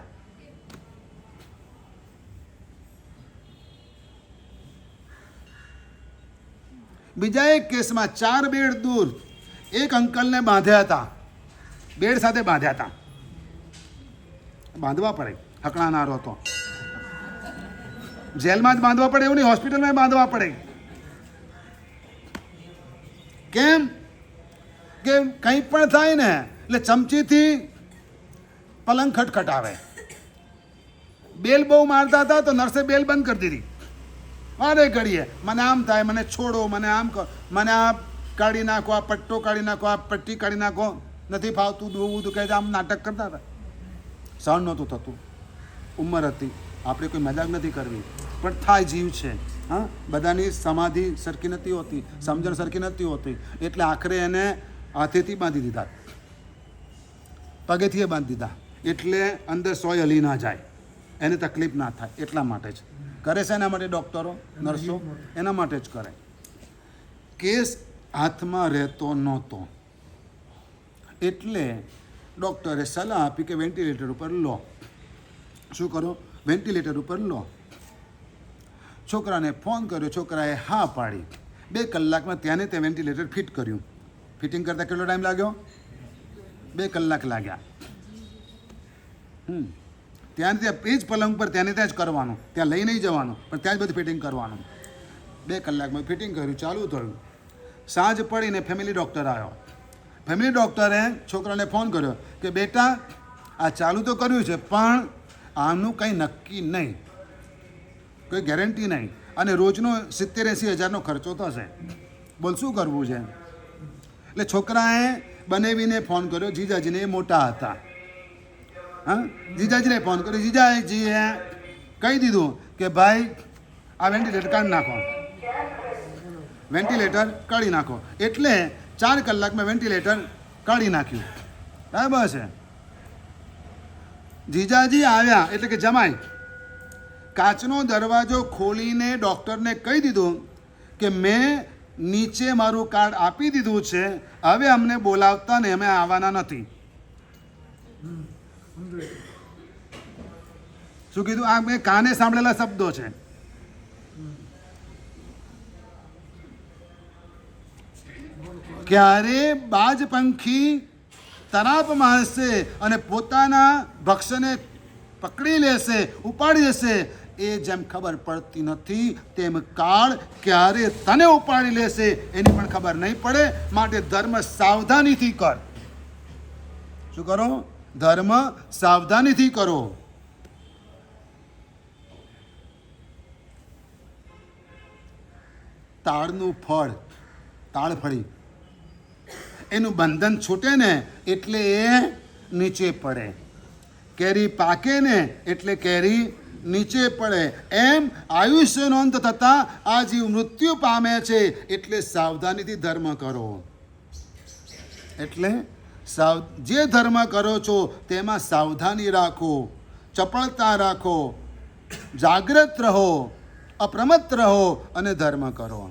બીજા એક કેસમાં 4 બેડ દૂર એક અંકલને બાંધ્યા હતા, બેડ સાથે બાંધ્યા હતા. બાંધવા પડે, હકણાનારો હતો. જેલમાં જ બાંધવા પડે એવું નહીં, હોસ્પિટલમાં બાંધવા પડે. કેમ કે કંઈ પણ થાય ને એટલે ચમચીથી પલંગ ખટખટાવે. બેલ બહુ મારતા હતા તો નર્સે બેલ બંધ કરી દીધી. અરે ઘડીએ મને આમ થાય, મને છોડો, મને આમ કરો, મને આ કાઢી નાખો, આ પટ્ટો કાઢી નાખો, આ પટ્ટી કાઢી નાખો, નથી ફાવતું, દુવું દુખે છે, આમ નાટક કરતા હતા. સહન નહોતું થતું. ઉંમર હતી, આપણે કોઈ મજાક નથી કરવી, પણ થાય, જીવ છે. હા, બધાની સમાધિ સરખી નથી હોતી, સમજણ સરખી નથી હોતી. એટલે આખરે એને હાથેથી બાંધી દીધા, પગેથી બાંધી દીધા, એટલે અંદર સોય હલી ના જાય, એને તકલીફ ના થાય. એટલા માટે જ કરે છે. એના માટે ડૉક્ટરો, નર્સો એના માટે જ કરે. કેસ હાથમાં રહેતો નહોતો એટલે ડૉક્ટરે સલાહ આપી કે વેન્ટિલેટર ઉપર લો. શું કરો? વેન્ટિલેટર ઉપર લો. છોકરાને ફોન કર્યો, છોકરાએ હા પાડી. 2 કલાકમાં ત્યાંને તે વેન્ટિલેટર ફિટ કર્યું. ફિટિંગ કરતાં કેટલો ટાઈમ લાગ્યો? 2 કલાક લાગ્યા. ત્યાં એ જ પલંગ પર ત્યાં જ કરવાનું, ત્યાં લઈ નહીં જવાનું, પણ ત્યાં જ બધું ફિટિંગ કરવાનું. 2 કલાકમાં ફિટિંગ કર્યું, ચાલુ થયું. સાંજ પડીને ફેમિલી ડૉક્ટર આવ્યો. ફેમિલી ડૉક્ટરે છોકરાને ફોન કર્યો કે બેટા આ ચાલુ તો કર્યું છે, પણ આનું કંઈ નક્કી નહીં, કોઈ ગેરંટી નહીં, અને રોજનો 70-80 હજારનો ખર્ચો થશે. બોલ શું કરવું છે? એટલે છોકરાએ બનાવીને ફોન કર્યો. જીજાજીને એ મોટા હતા. હા, જીજાજીને ફોન કર્યો. જીજાજીએ કહી દીધું કે ભાઈ આ વેન્ટિલેટર કાઢી નાખો, વેન્ટિલેટર કાઢી નાખો. એટલે 4 કલાકમાં વેન્ટિલેટર કાઢી નાખ્યું. બરાબર છે. જીજાજી આવ્યા એટલે કે જમાઈ કાચનો દરવાજો ખોલીને ડૉક્ટરને કહી દીધું કે મેં નીચે મારું કાર્ડ આપી દીધું છે, હવે અમને બોલાવતા ને અમે આવવાના નથી. શું કીધું? આ મેં કાને સાંભળેલા શબ્દો છે. ક્યારે બાજ પંખી તરાપમાં હશે અને પોતાના ભક્ષ્યને પકડી લેશે, ઉપાડી લેશે, એ જેમ ખબર પડતી નથી તેમ કાળ ક્યારે તને ઉપાડી લેશે એની પણ ખબર નહીં પડે. માટે ધર્મ સાવધાનીથી કર. શું કરો? ધર્મ સાવધાનીથી કરો. તાળનું ફળ, તાળફળી, એનું બંધન છૂટે ને એટલે એ નીચે પડે. કેરી પાકે ને એટલે કેરી નીચે પડે. એમ આયુષ્યનો અંત થતાં આ જીવ મૃત્યુ પામે છે. એટલે સાવધાનીથી ધર્મ કરો. એટલે જે ધર્મ કરો છો તેમાં સાવધાની રાખો, ચપળતા રાખો, જાગ્રત રહો, અપ્રમત્ત રહો અને ધર્મ કરો.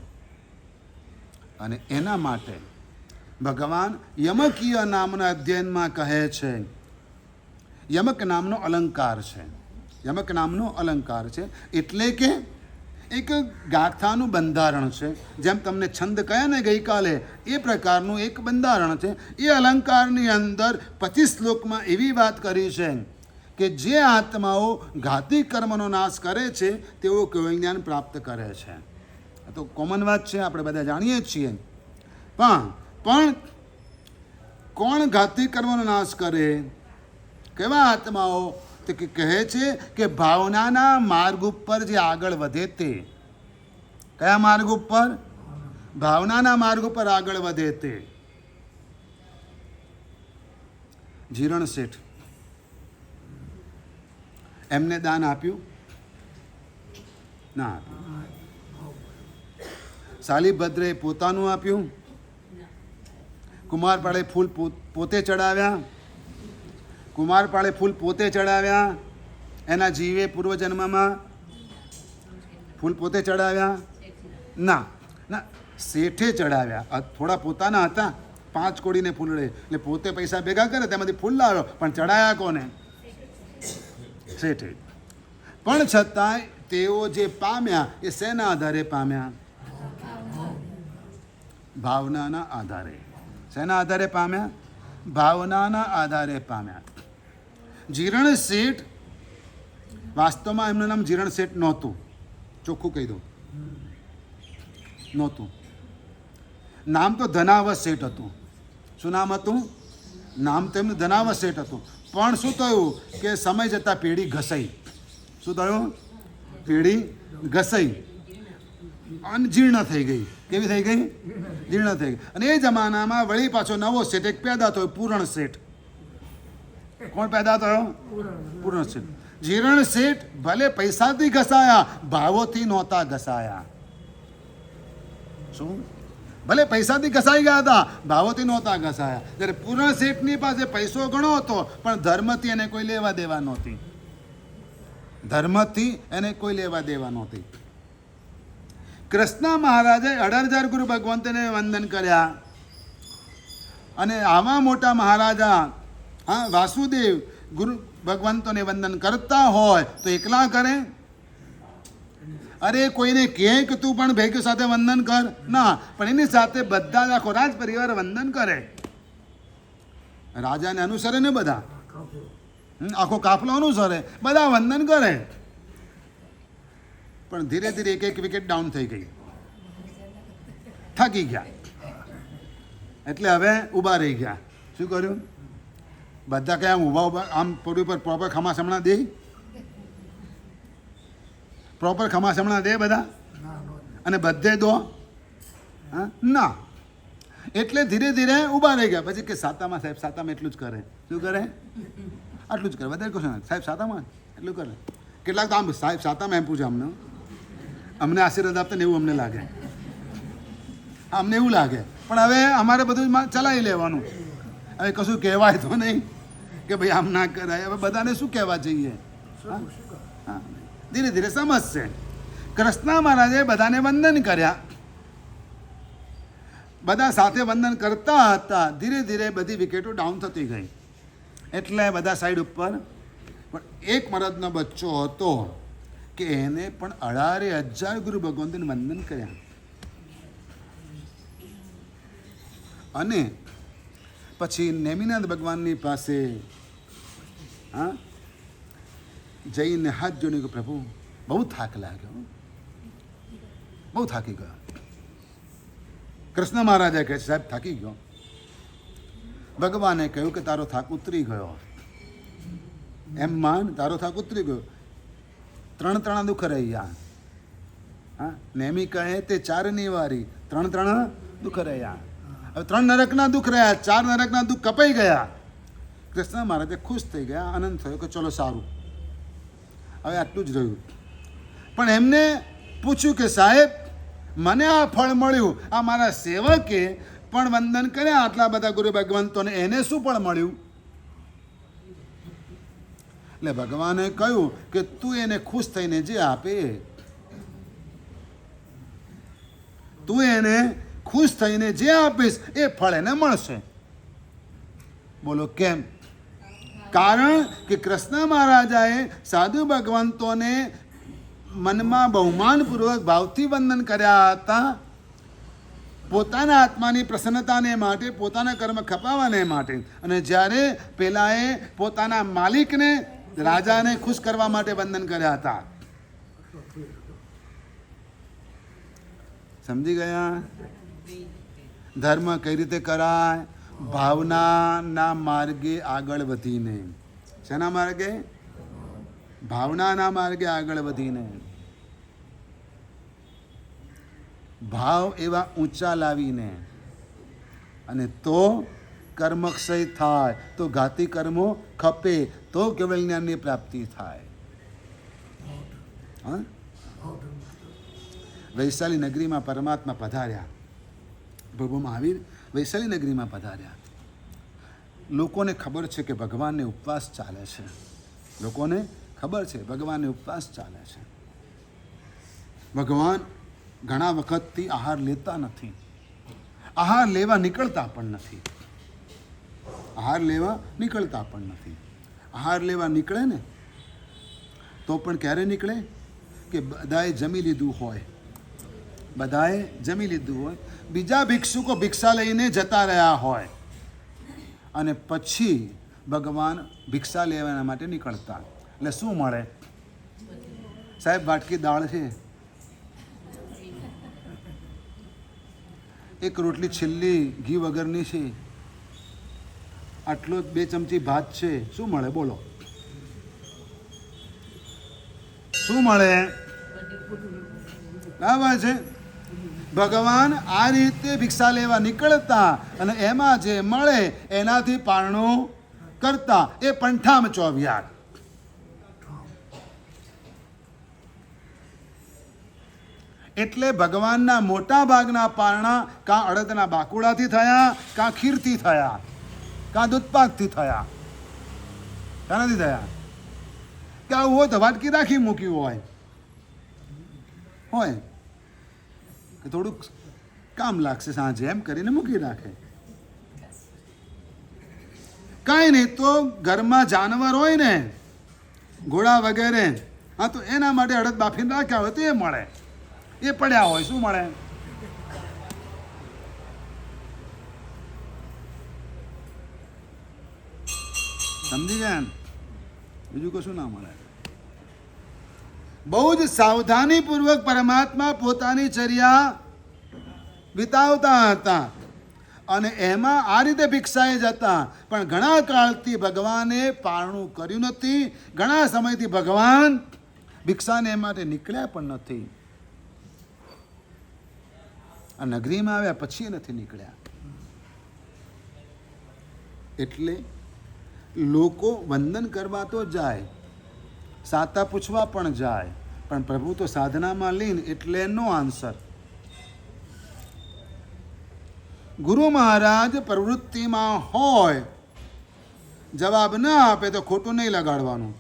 અને એના માટે ભગવાન યમકીય નામના અધ્યયનમાં કહે છે, યમક નામનો અલંકાર છે. યમક નામનો અલંકાર છે એટલે કે એક ગાથાનું બંધારણ છે. જેમ તમને છંદ કહ્યા ને ગઈકાલે, એ પ્રકારનું એક બંધારણ છે. એ અલંકારની અંદર 25 શ્લોકમાં એવી વાત કરી છે કે જે આત્માઓ ઘાતી કર્મનો નાશ કરે છે તેઓ કેવળ જ્ઞાન પ્રાપ્ત કરે છે. આ તો કોમન વાત છે, આપણે બધા જાણીએ જ છીએ. પણ કોણ ઘાતી કર્મનો નાશ કરે? કેવા આત્માઓ? તો કહે છે કે ભાવનાના માર્ગ ઉપર જે આગળ વધે તે. કયા માર્ગ ઉપર? ભાવનાના માર્ગ ઉપર આગળ વધે તે. જીરણ શેઠ એમને દાન આપ્યું? ના આપ્યું. શાલિભદ્રે પોતાનું આપ્યું? કુમારપાળે ફૂલ પોતે ચડાવ્યા? કુમારપાળે ફૂલ પોતે ચડાવ્યા? એના જીવે પૂર્વજન્મમાં ફૂલ પોતે ચડાવ્યા? ના ના, શેઠે ચડાવ્યા. થોડા પોતાના હતા, 5 કોડીને ફૂલડે, એટલે પોતે પૈસા ભેગા કરે, તેમાંથી ફૂલ લાવ્યો, પણ ચડાયા કોને? શેઠે. પણ છતાંય તેઓ જે પામ્યા એ શેના આધારે પામ્યા? ભાવનાના આધારે. શેના આધારે પામ્યા? ભાવનાના આધારે પામ્યા. જીરણ શેઠ, વાસ્તવમાં એમનું નામ જીરણ શેઠ નહોતું, ચોખ્ખું કહી દઉં, નહોતું. નામ તો ધનાવત શેઠ હતું. શું નામ હતું? નામ તો એમનું ધનાવત શેઠ હતું. પણ શું થયું કે સમય જતાં પેઢી ઘસાઈ. શું થયું? પેઢી ઘસાઈ અને જીર્ણ થઈ ગઈ. કેવી થઈ ગઈ? જીર્ણ થઈ ગઈ. અને એ જમાનામાં વળી પાછો નવો શેઠ એક પેદા થયો, પૂરણ શેઠ. કોણ પેદા થયો? પૂરણ શેઠ. જીરણ શેઠ ભલે પૈસાથી ઘસાયા, ભાવોથી નહોતા ઘસાયા. શું? ભલે પૈસાથી ઘસાઈ ગયા હતા, ભાવોથી નહોતા ઘસાયા. જ્યારે પૂરણ શેઠની પાસે પૈસો ઘણો હતો, પણ ધર્મથી એને કોઈ લેવા દેવા નહોતી. ધર્મથી એને કોઈ લેવા દેવા નહોતી. કૃષ્ણ મહારાજે 18,000 ગુરુ ભગવંતને વંદન કર્યા. અને આવા મોટા મહારાજા વાસુદેવ ગુરુ ભગવંતોને વંદન કરતા હોય તો એકલા કરે? અરે કોઈને કહે કે તું પણ ભેગ સાથે વંદન કર? ના, પણ એની સાથે બધા જ આખો રાજ પરિવાર વંદન કરે. રાજાને અનુસરે ને બધા, આખો કાફલો અનુસરે, બધા વંદન કરે. પણ ધીરે ધીરે એક વિકેટ ડાઉન થઈ ગઈ, થાકી ગયા, એટલે હવે ઊભા રહી ગયા. શું કર્યું? બધા કે આમ ઊભા આમ પડી પર પ્રોપર ખમાસમણા દે, પ્રોપર ખમાસમણા દે બધા, અને બધે દો? ના. એટલે ધીરે ધીરે ઊભા રહી ગયા. પછી કે સાતામાં સાહેબ, સાતામાં એટલું જ કરે. શું કરે? આટલું જ કરે. વધારે કશું સાહેબ સાતામાં એટલું કરે. કેટલાક તો આમ સાહેબ સાતામાં એમ પૂછે અમને આશીર્વાદ આપતા ને એવું અમને લાગે, અમને એવું લાગે. પણ હવે અમારે બધું ચલાવી લેવાનું. હવે કશું કહેવાય તો નહીં કે ભાઈ આમ ના કરાય. હવે બધાને શું કહેવા જઈએ? હા, ધીરે ધીરે સમજશે. કૃષ્ણ મહારાજે બધાને વંદન કર્યા. બધા સાથે વંદન કરતા હતા. ધીરે ધીરે બધી વિકેટો ડાઉન થતી ગઈ. એટલે બધા સાઈડ ઉપર. પણ એક મરદનો બચ્ચો હતો કે એને પણ 18,000 ગુરુ ભગવંતને વંદન કર્યા. અને પછી નેમિનાથ ભગવાનની પાસે જઈને હાથ જોડીને કહ્યું, પ્રભુ બહુ થાક લાગ્યો, બહુ થાકી ગયો. કૃષ્ણ મહારાજે કહે, સાહેબ થાકી ગયો. ભગવાને કહ્યું કે તારો થાક ઉતરી ગયો. એમ માન, તારો થાક ઉતરી ગયો. 3 દુઃખ રહ્યા. હા, નેમી કહે તે 4 વારી, 3 દુઃખ રહ્યા. હવે 3 નરકના દુઃખ રહ્યા, 4 નરકના દુઃખ કપાઈ ગયા. કૃષ્ણ મહારાજે ખુશ થઈ ગયા, આનંદ થયો કે ચલો સારું, હવે આટલું જ રહ્યું. પણ એમને પૂછ્યું કે સાહેબ મને આ ફળ મળ્યું, આ મારા સેવકે પણ વંદન કર્યા આટલા બધા ગુરુ ભગવંતોને, એને શું ફળ મળ્યું? એટલે ભગવાને કહ્યું કે તું એને ખુશ થઈને જે આપે, તું એને ખુશ થઈને જે આપીશ એ ફળ એને મળશે. બોલો કેમ? કારણ કે કૃષ્ણ મહારાજાએ સાધુ ભગવંતોને મનમાં બહુમાનપૂર્વક ભાવથી વંદન કર્યા હતા, પોતાના આત્માની પ્રસન્નતાને માટે, પોતાના કર્મ ખપાવવાને માટે. અને જ્યારે પેલાએ પોતાના માલિકને, રાજાને ખુશ કરવા માટે વંદન કર્યા હતા. સમજી ગયા? ધર્મ કઈ રીતે કરાય? ભાવનાના માર્ગે આગળ વધીને. શેના માર્ગે? ભાવનાના માર્ગે આગળ વધીને. ભાવ એવા ઊંચા લાવીને. અને તો કર્મક્ષય થાય, તો ઘાતી કર્મો ખપે, તો કેવળ જ્ઞાનની પ્રાપ્તિ થાય. હા, વૈશાલી નગરીમાં પરમાત્મા પધાર્યા. પ્રભુ મહાવીર વૈશાલી નગરીમાં પધાર્યા. લોકોને ખબર છે કે ભગવાનને ઉપવાસ ચાલે છે. લોકોને ખબર છે ભગવાનને ઉપવાસ ચાલે છે. ભગવાન ઘણા વખતથી આહાર લેતા નથી, આહાર લેવા નીકળતા પણ નથી, આહાર લેવા નીકળતા પણ નથી. આહાર લેવા નીકળે ને તો પણ ક્યારે નીકળે કે બધાએ જમી લીધું હોય, બધાએ જમી લીધું હોય, બીજા ભિક્ષુકો ભિક્ષા લઈને જતા રહ્યા હોય અને પછી ભગવાન ભિક્ષા લેવાના માટે નીકળતા. એટલે શું મળે? સાહેબ વાટકી દાળ છે, એક રોટલી છેલ્લી ઘી વગરની છે, આટલો 2 ચમચી ભાત છે, શું મળે બોલો? શું મળે? બરાબર છે. ભગવાન આ રીતે ભિક્ષા લેવા નીકળતા અને એમાં જે મળે એનાથી પારણું કરતા. એ પંઠામ ચોવિયાર. એટલે ભગવાનના મોટા ભાગના પારણા કાં અડદના બાકુડાથી થયા, કાં ખીરથી થયા, કાં દૂધપાકથી થયા. કાં નથી થયા? કે આવું હોય તો વાટકી રાખી મૂક્યું હોય કે થોડુંક કામ લાગશે સાંજે એમ કરીને મૂકી રાખે. કાંઈ નહીં તો ઘરમાં જાનવર હોય ને, ઘોડા વગેરે, હા, તો એના માટે અડદ બાફીને રાખ્યા હોય તો એ મળે, એ પડ્યા હોય, શું મળે? સમજી ગયા? બીજું કશું ના મળે. બહુ જ સાવધાનીપૂર્વક પરમાત્મા પોતાની ચર્યા વિતાવતા હતા અને એમાં આ રીતે ભિક્ષાએ જતા. પણ ઘણા કાળથી ભગવાને પારણું કર્યું નથી, ઘણા સમયથી ભગવાન ભિક્ષાને માટે નીકળ્યા પણ નથી. આ નગરીમાં આવ્યા પછી નથી નીકળ્યા. એટલે લોકો વંદન કરવા તો જાય, સાતા પૂછવા પણ જાય, પણ પ્રભુ તો સાધનામાં લીન, એટલે નો આન્સર. ગુરુ મહારાજ પ્રવૃત્તિમાં હોય, જવાબ ના આપે તો ખોટું નહીં લગાડવાનું.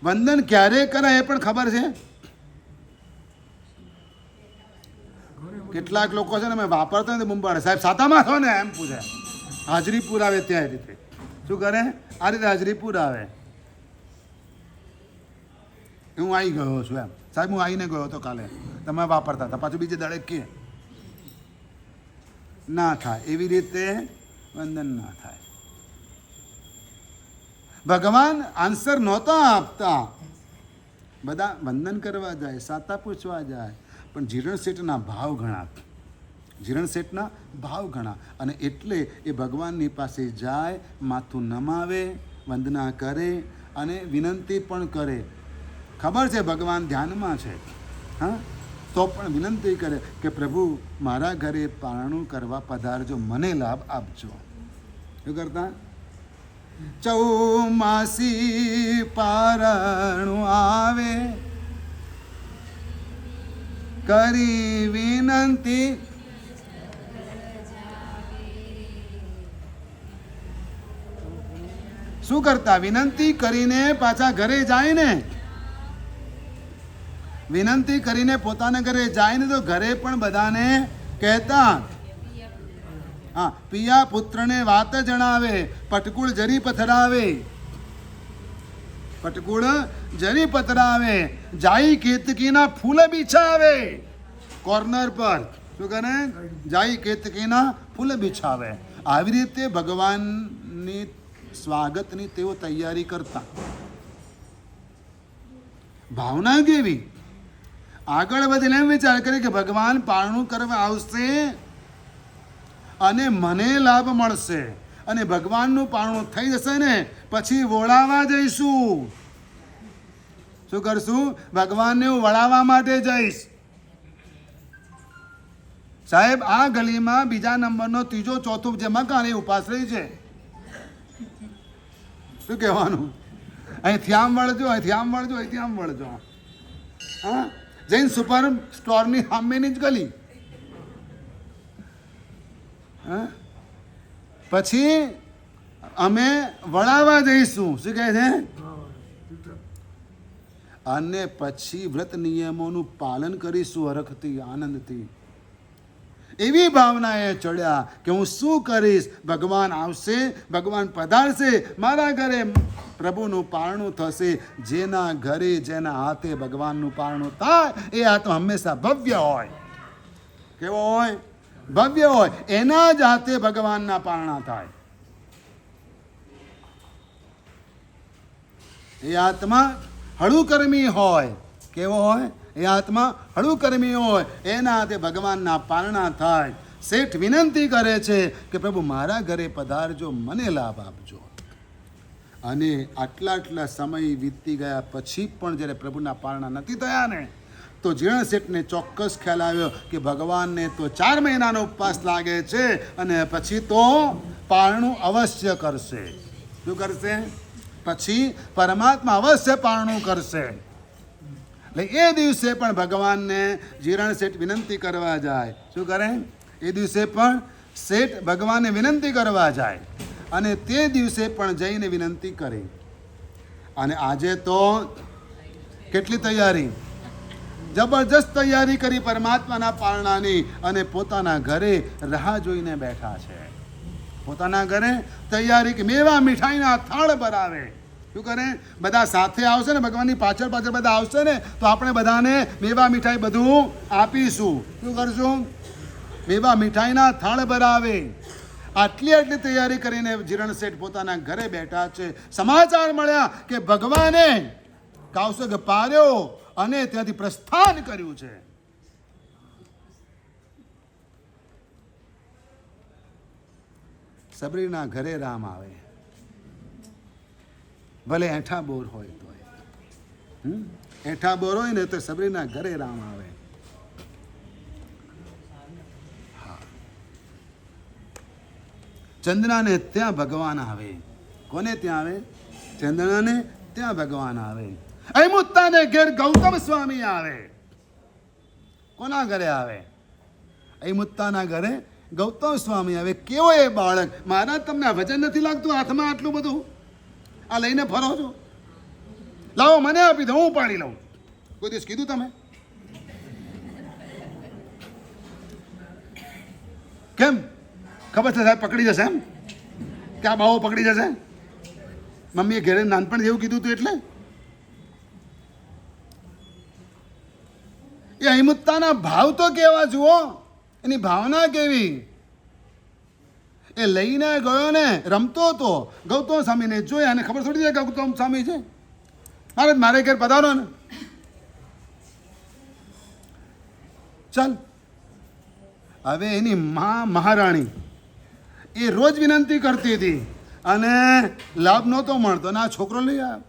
વંદન ક્યારે કરાય એ પણ ખબર છે. કેટલાક લોકો છે ને મેં વાપરતા ને મુંબાડે, સાહેબ સાતામાં છો ને એમ પૂછે, હાજરી પુરાવે ત્યાં રીતે. શું કરે? આ રીતે હાજરી પુરાવે. હું આવી ગયો છું એમ, સાહેબ હું આવીને ગયો હતો કાલે, તમે વાપરતા હતા, પાછું બીજે દાડે કે ના થાય. એવી રીતે વંદન ના થાય. ભગવાન આન્સર નહોતા આપતા. બધા વંદન કરવા જાય, સાતા પૂછવા જાય, પણ જીરણ શેઠના ભાવ ઘણા, જીરણ શેઠના ભાવ ઘણા. અને એટલે એ ભગવાનની પાસે જાય, માથું નમાવે, વંદના કરે અને વિનંતી પણ કરે. ખબર છે ભગવાન ધ્યાનમાં છે, હા, તો પણ વિનંતી કરે કે પ્રભુ મારા ઘરે પારણું કરવા પધારજો, મને લાભ આપજો. શું કરતા? ચૌમાસી પારણું આવે, કરી વિનંતી, શું કરતા? વિનંતી કરીને પાછા ઘરે જાય ને, વિનંતી કરીને પોતાના ઘરે જાય ને તો ઘરે પણ બધાને કહેતા, હા, પિયા પુત્રને વાત જણાવે, પટકુળ જરી પથરાવે, પટકુળ જરી પથરાવે, જાઈ કેતકીના ફૂલ બિછાવે. કોર્નર પર શું કરે? જાઈ કેતકીના ફૂલ બિછાવે. આવી રીતે ભગવાનની સ્વાગતની તેઓ તૈયારી કરતા. ભાવના કેવી? આગળ વધીને એમ વિચાર કરે કે ભગવાન પારણું કરવા આવશે અને મને લાભ મળશે, અને ભગવાનનું પારણું થઈ જશે ને પછી વોળાવા જઈશું. શું કરશું? ભગવાનને હું વળાવવા માટે જઈશ. સાહેબ આ ગલીમાં બીજા નંબરનો ત્રીજો ચોથો જે મકાન એ ઉપાશ્રય છે. શું કહેવાનું? અહીંથી આમ વળજો, અહીંથી આમ વળજો, અહીંથી આમ વળજો. હા, જૈન સુપર સ્ટોરની સામેની જ ગલી. પછી અમે વળાવવા જઈશું. શું કહે છે? અને પછી વ્રત નિયમોનું પાલન કરીશું હરખથી, આનંદથી. એવી ભાવનાએ ચડ્યા કે હું શું કરીશ, ભગવાન આવશે, ભગવાન પધારશે મારા ઘરે, પ્રભુનું પારણું થશે. જેના ઘરે જેના હાથે ભગવાનનું પારણું થાય એ આત્મા હંમેશા ભવ્ય હોય. કેવો હોય? ભવ્ય હોય. એના જ હાથે ભગવાનના પારણા થાય. એ આત્મા હળુકર્મી હોય. કેવો હોય? એ આત્મા હળુકર્મી હોય. એના હાથે ભગવાનના પારણા થાય. શેઠ વિનંતી કરે છે કે પ્રભુ મારા ઘરે પધારજો, મને લાભ આપજો. અને આટલા સમય વીતી ગયા પછી પણ જ્યારે પ્રભુના પારણા નથી થયા ને, તો જીર્ણ શેઠને ચોક્કસ ખ્યાલ આવ્યો કે ભગવાનને તો 4 મહિનાનો ઉપવાસ લાગે છે અને પછી તો પારણું અવશ્ય કરશે. શું કરશે? પછી પરમાત્મા અવશ્ય પારણું કરશે. એટલે એ દિવસે પણ ભગવાનને જીર્ણ શેઠ વિનંતી કરવા જાય. શું કરે? એ દિવસે પણ શેઠ ભગવાનને વિનંતી કરવા જાય અને તે દિવસે પણ જઈને વિનંતી કરે. અને આજે તો કેટલી તૈયારી, જબરજસ્ત તૈયારી કરી પરમાત્માના પારણાની, અને પોતાના ઘરે રાહ જોઈને બેઠા છે. પોતાના ઘરે તૈયારી કે મેવા મીઠાઈના થાળ ભરાવે. શું કરે? બધા સાથે આવશે ને, ભગવાનની પાછળ બધા આવશે ને, તો આપણે બધાને મેવા મીઠાઈ બધું આપીશું. શું કરશું? મેવા મીઠાઈના થાળ ભરાવે. આટલી તૈયારી કરીને જીર્ણ શેઠ પોતાના ઘરે બેઠા છે. સમાચાર મળ્યા કે ભગવાને કૌશિક પાર્યો અને ત્યાંથી પ્રસ્થાન કર્યું છે. સબરીના ઘરે રામ આવે, ભલે એઠા બોર હોય તો. એઠા બોર હોય ને તો સબરીના ઘરે રામ આવે. ચંદ્રને ત્યાં ભગવાન આવે. કોને ત્યાં આવે? ચંદ્રને ત્યાં ભગવાન આવે. અહિમુત્તાને ઘેર ગૌતમ સ્વામી આવે. કોના ઘરે આવે? અહિમુત્તાના ઘરે ગૌતમ સ્વામી આવે. કેવો એ બાળક! મહારાજ તમને વજન નથી લાગતું હાથમાં આટલું બધું? આ લઈને ફરો છો? લાવો મને આપી દો, હું ઉપાડી લઉં. કોઈ દિવસ કીધું તમે? કેમ? ખબર છે સાહેબ પકડી જશે એમ? કે આ બાવો પકડી જશે? મમ્મીએ ઘરે નાનપણ જેવું કીધું હતું એટલે? એ અહિમુત્તાના ભાવ તો કેવા જુઓ, એની ભાવના કેવી! એ લઈને ગયો ને, રમતો હતો, ગૌતમ સ્વામીને જોયા અને ખબર થોડી જાય ગૌતમ સ્વામી છે. મારે ઘેર પધારો ને. ચાલ, હવે એની મહારાણી એ રોજ વિનંતી કરતી હતી અને લાભ નહોતો મળતો. અને આ છોકરો લઈ આવ્યો.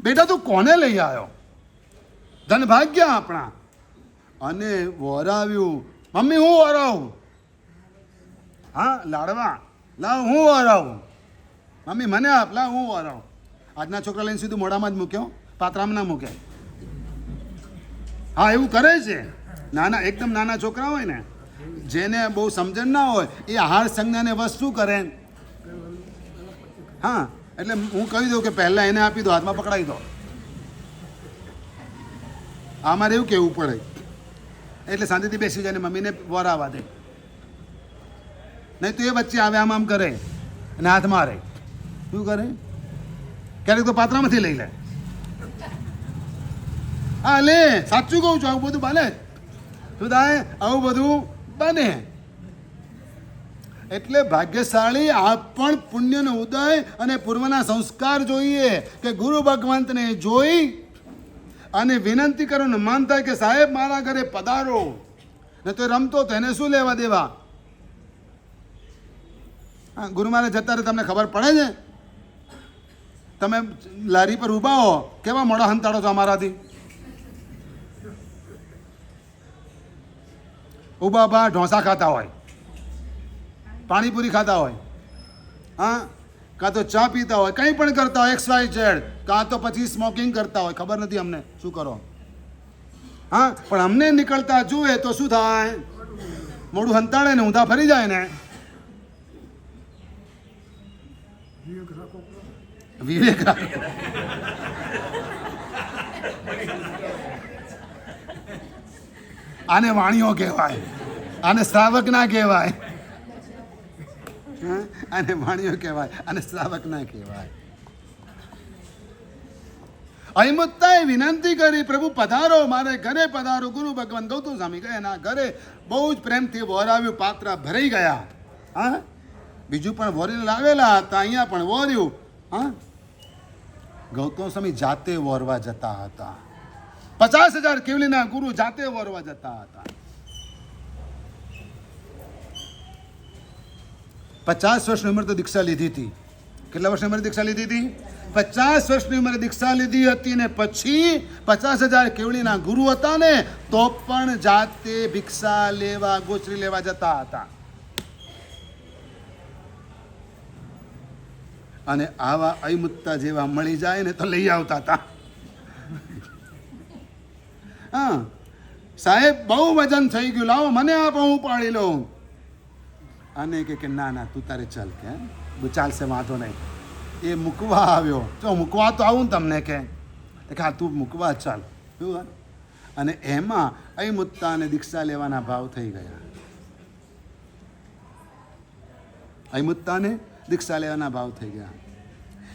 બેટા તું કોને લઈ આવ્યો? ધન ભાગ્ય આપણા. અને વરાવ્યું. મમ્મી હું વરાવું? હા લાડવા લાવ, હું વરાવું. મમ્મી મને આપ, લાવ હું વરાવું. આજના છોકરા લઈને સીધું મોઢામાં જ મૂક્યો, પાત્રામાં ના મૂકે. હા એવું કરે છે. નાના એકદમ નાના છોકરા હોય ને, જેને બહુ સમજણ ના હોય, એ આહાર સંજ્ઞાને વસ્તુ કરે. હા એટલે હું કહી દઉં કે પહેલાં એને આપી દો, હાથમાં પકડાવી દો. અમારે એવું કહેવું પડે. એટલે શાંતિથી બેસી જાય ને મમ્મીને વરાવા દે. નહીં તો એ વચ્ચે આવે, આમ કરે અને હાથ મારે. શું કરે? ક્યારેક તો પાત્રામાંથી લઈ લે. હા લે, સાચું કહું છું, આવું બધું બને. શું થાય? આવું બધું બને. એટલે ભાગ્યશાળી આપ પણ પુણ્યનો ઉદય અને પૂર્વના સંસ્કાર જોઈએ કે ગુરુ ભગવંતને જોઈ અને વિનંતી કરવાનું મન થાય કે સાહેબ મારા ઘરે પધારો. ને તો રમતો તો એને શું લેવા દેવા? હા, ગુરુ મહારાજ જતા રહે તમને ખબર પડે છે? તમે લારી પર ઊભા હો, કેવા મોડા હંતાડો છો અમારાથી? ઊભા ઢોસા ખાતા હોય, પાણીપુરી ખાતા હોય, હા, કાં તો ચા પીતા હોય, કંઈ પણ કરતા હોય, XYZ, કાં તો પછી સ્મોકિંગ કરતા હોય. ખબર નથી અમને શું કરો. હા, પણ અમને નીકળતા જુએ તો શું થાય? મોઢું હંતાડે ને ઊંધા ફરી જાય ને. વિવેક રાખો. આને વાણીઓ કહેવાય, આને શ્રાવક ના કહેવાય. આને વાણીઓ કહેવાય, આને શ્રાવક ના કહેવાય. અહિમુત્તાએ વિનંતી કરી, પ્રભુ પધારો, મારે ઘરે પધારો. ગુરુ ભગવાન ગૌતમ સ્વામી ગયા એના ઘરે બહુ જ પ્રેમથી વોરાવ્યું, પાત્ર ભરાઈ ગયા. હા, બીજું પણ વોરીને લાવેલા હતા, અહીંયા પણ વોર્યું. હા, ગૌતમ સ્વામી જાતે વોરવા જતા હતા. 50,000 કેવલીના ગુરુ જાતે વોરવા જતા હતા. 50 વર્ષની ઉંમર તો દીક્ષા લીધી હતી. કેટલા વર્ષની ઉંમરે દીક્ષા લીધી હતી? 50 વર્ષની ઉંમરે દીક્ષા લીધી હતી ને પછી 50,000 કેવલીના ગુરુ હતા ને તો પણ જાતે ભિક્ષા લેવા, ગોચરી લેવા જતા હતા. અને આવા અયમુત્તા જેવા મળી જાય ને તો લઈ આવતા હતા. હા, સાહેબ બહુ વજન થઈ ગયું, લાવો મને આપો, હું ઉપાડી લઉં. અને કે ના ના તું તારે ચાલ, કે ચાલશે, વાંધો નહીં. એ મૂકવા આવ્યો, જો મૂકવા તો આવું ને તમને કે હા તું મૂકવા ચાલ. અને એમાં અયમુત્તાને દીક્ષા લેવાના ભાવ થઈ ગયા. અયમુત્તાને દીક્ષા લેવાના ભાવ થઈ ગયા.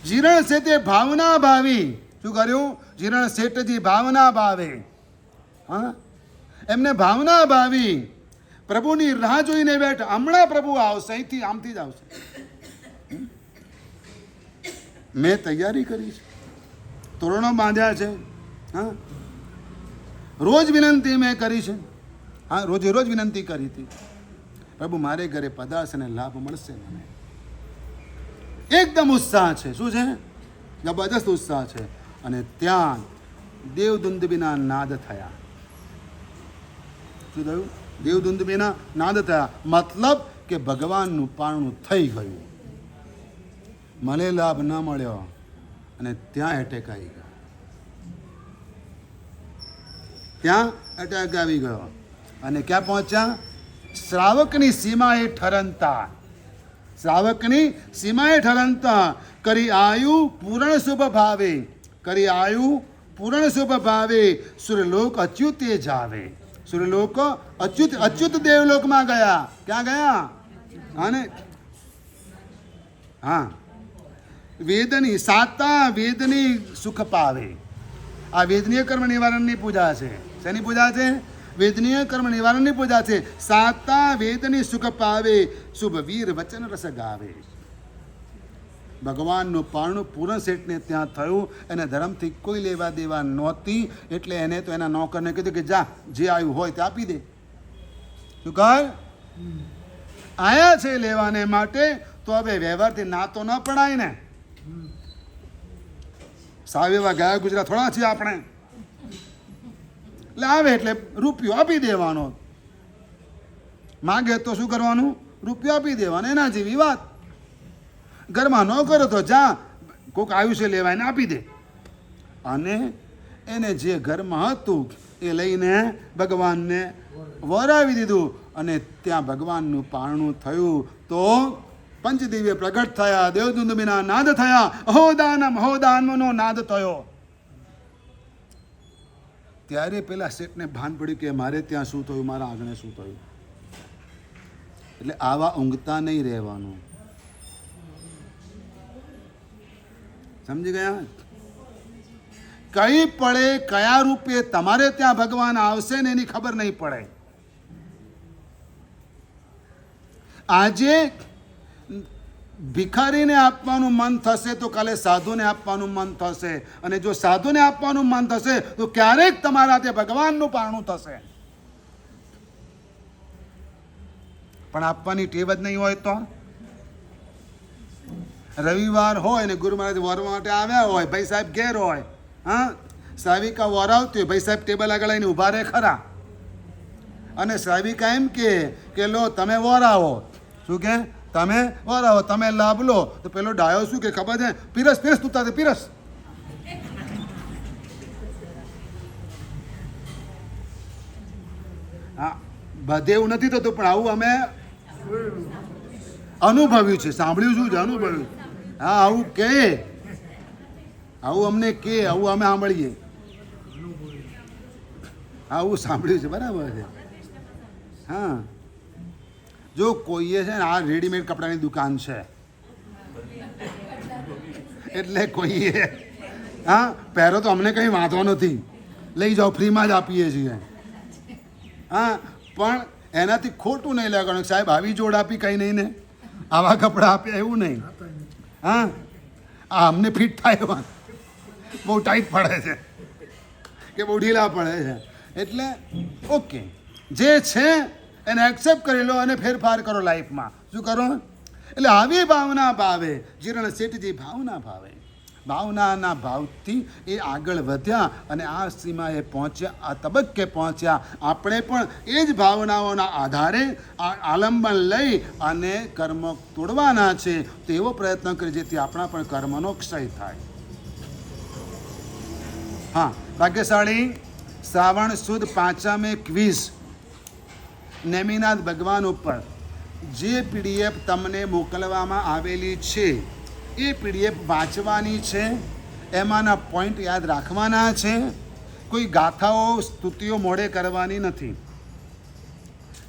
જીરણ શેઠે ભાવના ભાવી. શું કર્યું? જીરણ શેઠજી ભાવના ભાવે. હા, એમને ભાવના ભાવી. પ્રભુની રાહ જોઈને બેઠા, હમણાં પ્રભુ આવશે, અહીંથી આમથી જ આવશે. મેં તૈયારી કરી છે, તોરણો બાંધ્યા છે. હા, રોજ વિનંતી મેં કરી છે. હા, રોજે રોજ વિનંતી કરી હતી, પ્રભુ મારે ઘરે પધારશે ને લાભ મળશે મને. એકદમ ઉત્સાહ છે. શું છે? જબરદસ્ત ઉત્સાહ છે. અને ત્યાં દેવદુંદુભીના નાદ થયા. શું થયું? દેવદુંદુભીના નાદ થયા. મતલબ કે ભગવાનનું પારણું થઈ ગયું. મને લાભ ન મળ્યો અને ત્યાં એટેક આવી ગયો. ત્યાં એટેક આવી ગયો અને ક્યાં પહોંચ્યા? શ્રાવકની સીમાએ ઠરંતા. શ્રાવકની સીમાએ ઠરંતા. કરી આયુ પૂરણ શુભ ભાવે. કરી આયુ પૂરણ શુભ ભાવે. સુરલોક અચ્યુતે જાવે. સુરલોક અચ્યુત દેવલોકમાં ગયા. ક્યાં ગયા? અને હા, વેદની સાતા વેદની સુખ પાવે. આ વેદનીય કર્મ નિવારણની પૂજા છે. શેની પૂજા છે? વેદનીય કર્મ નિવારણની પૂજા છે. સાતા વેદની સુખ પાવે. શુભ વીર વચન રસ ગાવે. ભગવાનનું પારણું પૂરણ શેઠને ત્યાં થયું. એને ધર્મથી કોઈ લેવા દેવા નહોતી, એટલે એને તો એના નોકરને કીધું કે જા, જે આવ્યું હોય તે આપી દે. શું કર? આયા છે લેવાને માટે, તો હવે વ્યવહારથી ના તો ન પડાય ને. સાવ એવા ગયા ગુજરાત થોડા છીએ આપણે. એટલે આવે એટલે રૂપિયો આપી દેવાનો. માગે તો શું કરવાનું? રૂપિયો આપી દેવાનો. એના જેવી વાત. ઘરમાં ન કરો તો જા, કોઈક આવ્યું છે લેવા, એને આપી દે. અને એને જે ઘરમાં હતું એ લઈને ભગવાનને વરાવી દીધું. અને ત્યાં ભગવાનનું પારણું થયું. તો પંચદિવ્ય પ્રગટ થયા, દેવદુંદુભીના નાદ થયા, અહોદાનમ અહોદાનમનો નાદ થયો. ત્યારે પેલા શેઠને ભાન પડ્યું કે મારે ત્યાં શું થયું, મારા આંગણે શું થયું. એટલે આવા ઊંઘતા નહીં રહેવાનું. સમજી ગયા? કઈ પડે કયા રૂપે તમારે ત્યાં ભગવાન આવશે ને એની ખબર નહીં પડે. આજે ભિખારીને આપવાનું મન થશે તો કાલે સાધુને આપવાનું મન થશે. અને જો સાધુને આપવાનું મન થશે તો ક્યારેક તમારા તે ભગવાનનું પારણું થશે. પણ આપવાની ટેવ જ નહીં હોય તો. રવિવાર હોય ને ગુરુ મહારાજ વરવા માટે આવ્યા હોય, ભાઈ સાહેબ ઘેર હોય, હા, શ્રાવિકા વરાવતી હોય, ભાઈ સાહેબ ટેબલ આગળ આવીને ઊભા રહે ખરા. અને શ્રાવિકા એમ કે લો તમે વરાવો. શું કે? તમે વરાવો, તમે લાભ લો. તો પેલો ડાયો શું કે ખબર છે? પીરસ પીરસ, તું તારે પીરસ. હા, બધે એવું નથી થતું, પણ આવું અમે અનુભવ્યું છે. સાંભળ્યું શું છે? અનુભવ્યું. હા આવું કે, આવું અમને કે, આવું અમે સાંભળીએ, આવું સાંભળ્યું છે, બરાબર છે. હા, જો કોઈએ છે ને આ રેડીમેડ કપડાની દુકાન છે એટલે કોઈએ હા પહેરો તો અમને કંઈ વાંધો નથી, લઈ જાઓ, ફ્રીમાં જ આપીએ છીએ. હા, પણ એનાથી ખોટું નહીં લાગવાનું સાહેબ આવી જોડ આપી કંઈ નહીં ને આવા કપડાં આપ્યા એવું નહીં. હા, આ અમને ફિટ થાય એવા બહુ ટાઈટ પડે છે કે બહુ ઢીલા પડે છે, એટલે ઓકે જે છે એને એક્સેપ્ટ કરી લો અને ફેરફાર કરો લાઈફમાં. શું કરો? એટલે આવી ભાવના ભાવે જીરણ શેઠજી ભાવના ભાવે, ભાવનાના ભાવથી એ આગળ વધ્યા અને આ સીમાએ પહોંચ્યા, આ તબક્કે પહોંચ્યા. આપણે પણ એ જ ભાવનાઓના આધારે આ આલંબન લઈ અને કર્મ તોડવાના છે, તેવો પ્રયત્ન કરી જેથી આપણા પણ કર્મનો ક્ષય થાય. હા, ભાગ્યશાળી શ્રાવણ સુદ પાંચમે ક્વિઝ નેમિનાથ ભગવાન ઉપર જે પીડીએફ તમને મોકલવામાં આવેલી છે એ પીડીએફ વાંચવાની છે, એમાંના પોઈન્ટ યાદ રાખવાના છે. કોઈ ગાથાઓ સ્તુતિઓ મોડે કરવાની નથી,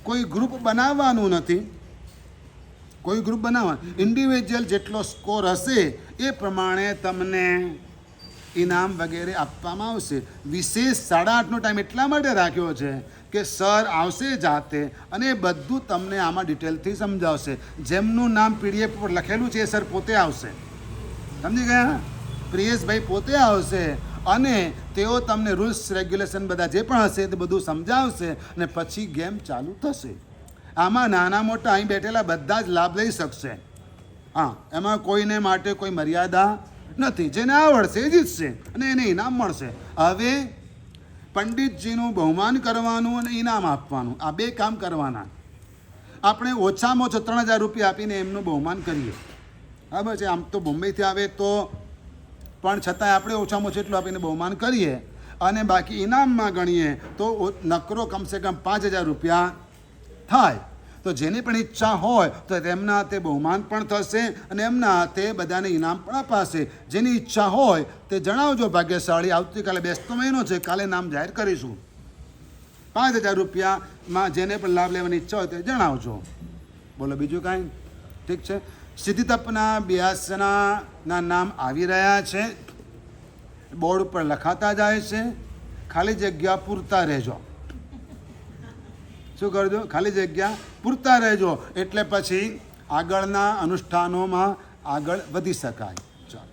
કોઈ ગ્રુપ બનાવવાનું નથી, કોઈ ગ્રુપ બનાવવાનું, ઇન્ડિવિજ્યુઅલ જેટલો સ્કોર હશે એ પ્રમાણે તમને ઇનામ વગેરે આપવામાં આવશે. વિશેષ 8:30નો ટાઈમ એટલા માટે રાખ્યો છે કે સર આવશે જાતે અને બધું તમને આમાં ડિટેલથી સમજાવશે. જેમનું નામ પીડીએફ પર લખેલું છે એ સર પોતે આવશે, સમજી ગયા? પ્રિયેશભાઈ પોતે આવશે અને તેઓ તમને રૂલ્સ રેગ્યુલેશન બધા જે પણ હશે તે બધું સમજાવશે અને પછી ગેમ ચાલુ થશે. આમાં નાના મોટા અહીં બેઠેલા બધા જ લાભ લઈ શકશે. હા, એમાં કોઈને માટે કોઈ મર્યાદા નથી. જેને આવડશે એ જીતશે અને એને ઇનામ મળશે. હવે પંડિતજીનું બહુમાન કરવાનું અને ઇનામ આપવાનું, આ બે કામ કરવાના. આપણે ઓછામાં ઓછો 3000 રૂપિયા આપીને એમનું બહુમાન કરીએ, બરાબર છે. આમ તો બોમ્બેથી આવે તો પણ છતાંય આપણે ઓછામાં ઓછું એટલું આપીને બહુમાન કરીએ અને બાકી ઇનામમાં ગણીએ તો નકરો કમસે કમ 5000 રૂપિયા થાય. તો જેની પણ ઈચ્છા હોય તો તેમના હાથે બહુમાન પણ થશે અને એમના હાથે બધાને ઇનામ પણ અપાશે. જેની ઈચ્છા હોય તે જણાવજો ભાગ્યશાળી. આવતીકાલે બેસતો મહિનો છે, કાલે નામ જાહેર કરીશું. 5000 રૂપિયામાં જેને પણ લાભ લેવાની ઈચ્છા હોય તે જણાવજો. બોલો બીજું કાંઈ? ઠીક છે. સિદ્ધિતપના બ્યાસના નામ આવી રહ્યા છે, બોર્ડ ઉપર લખાતા જાય છે. ખાલી જગ્યા પૂરતા રહેજો. શું કરજો? ખાલી જગ્યા પૂરતા રહેજો, એટલે પછી આગળના અનુષ્ઠાનોમાં આગળ વધી શકાય. ચાલો.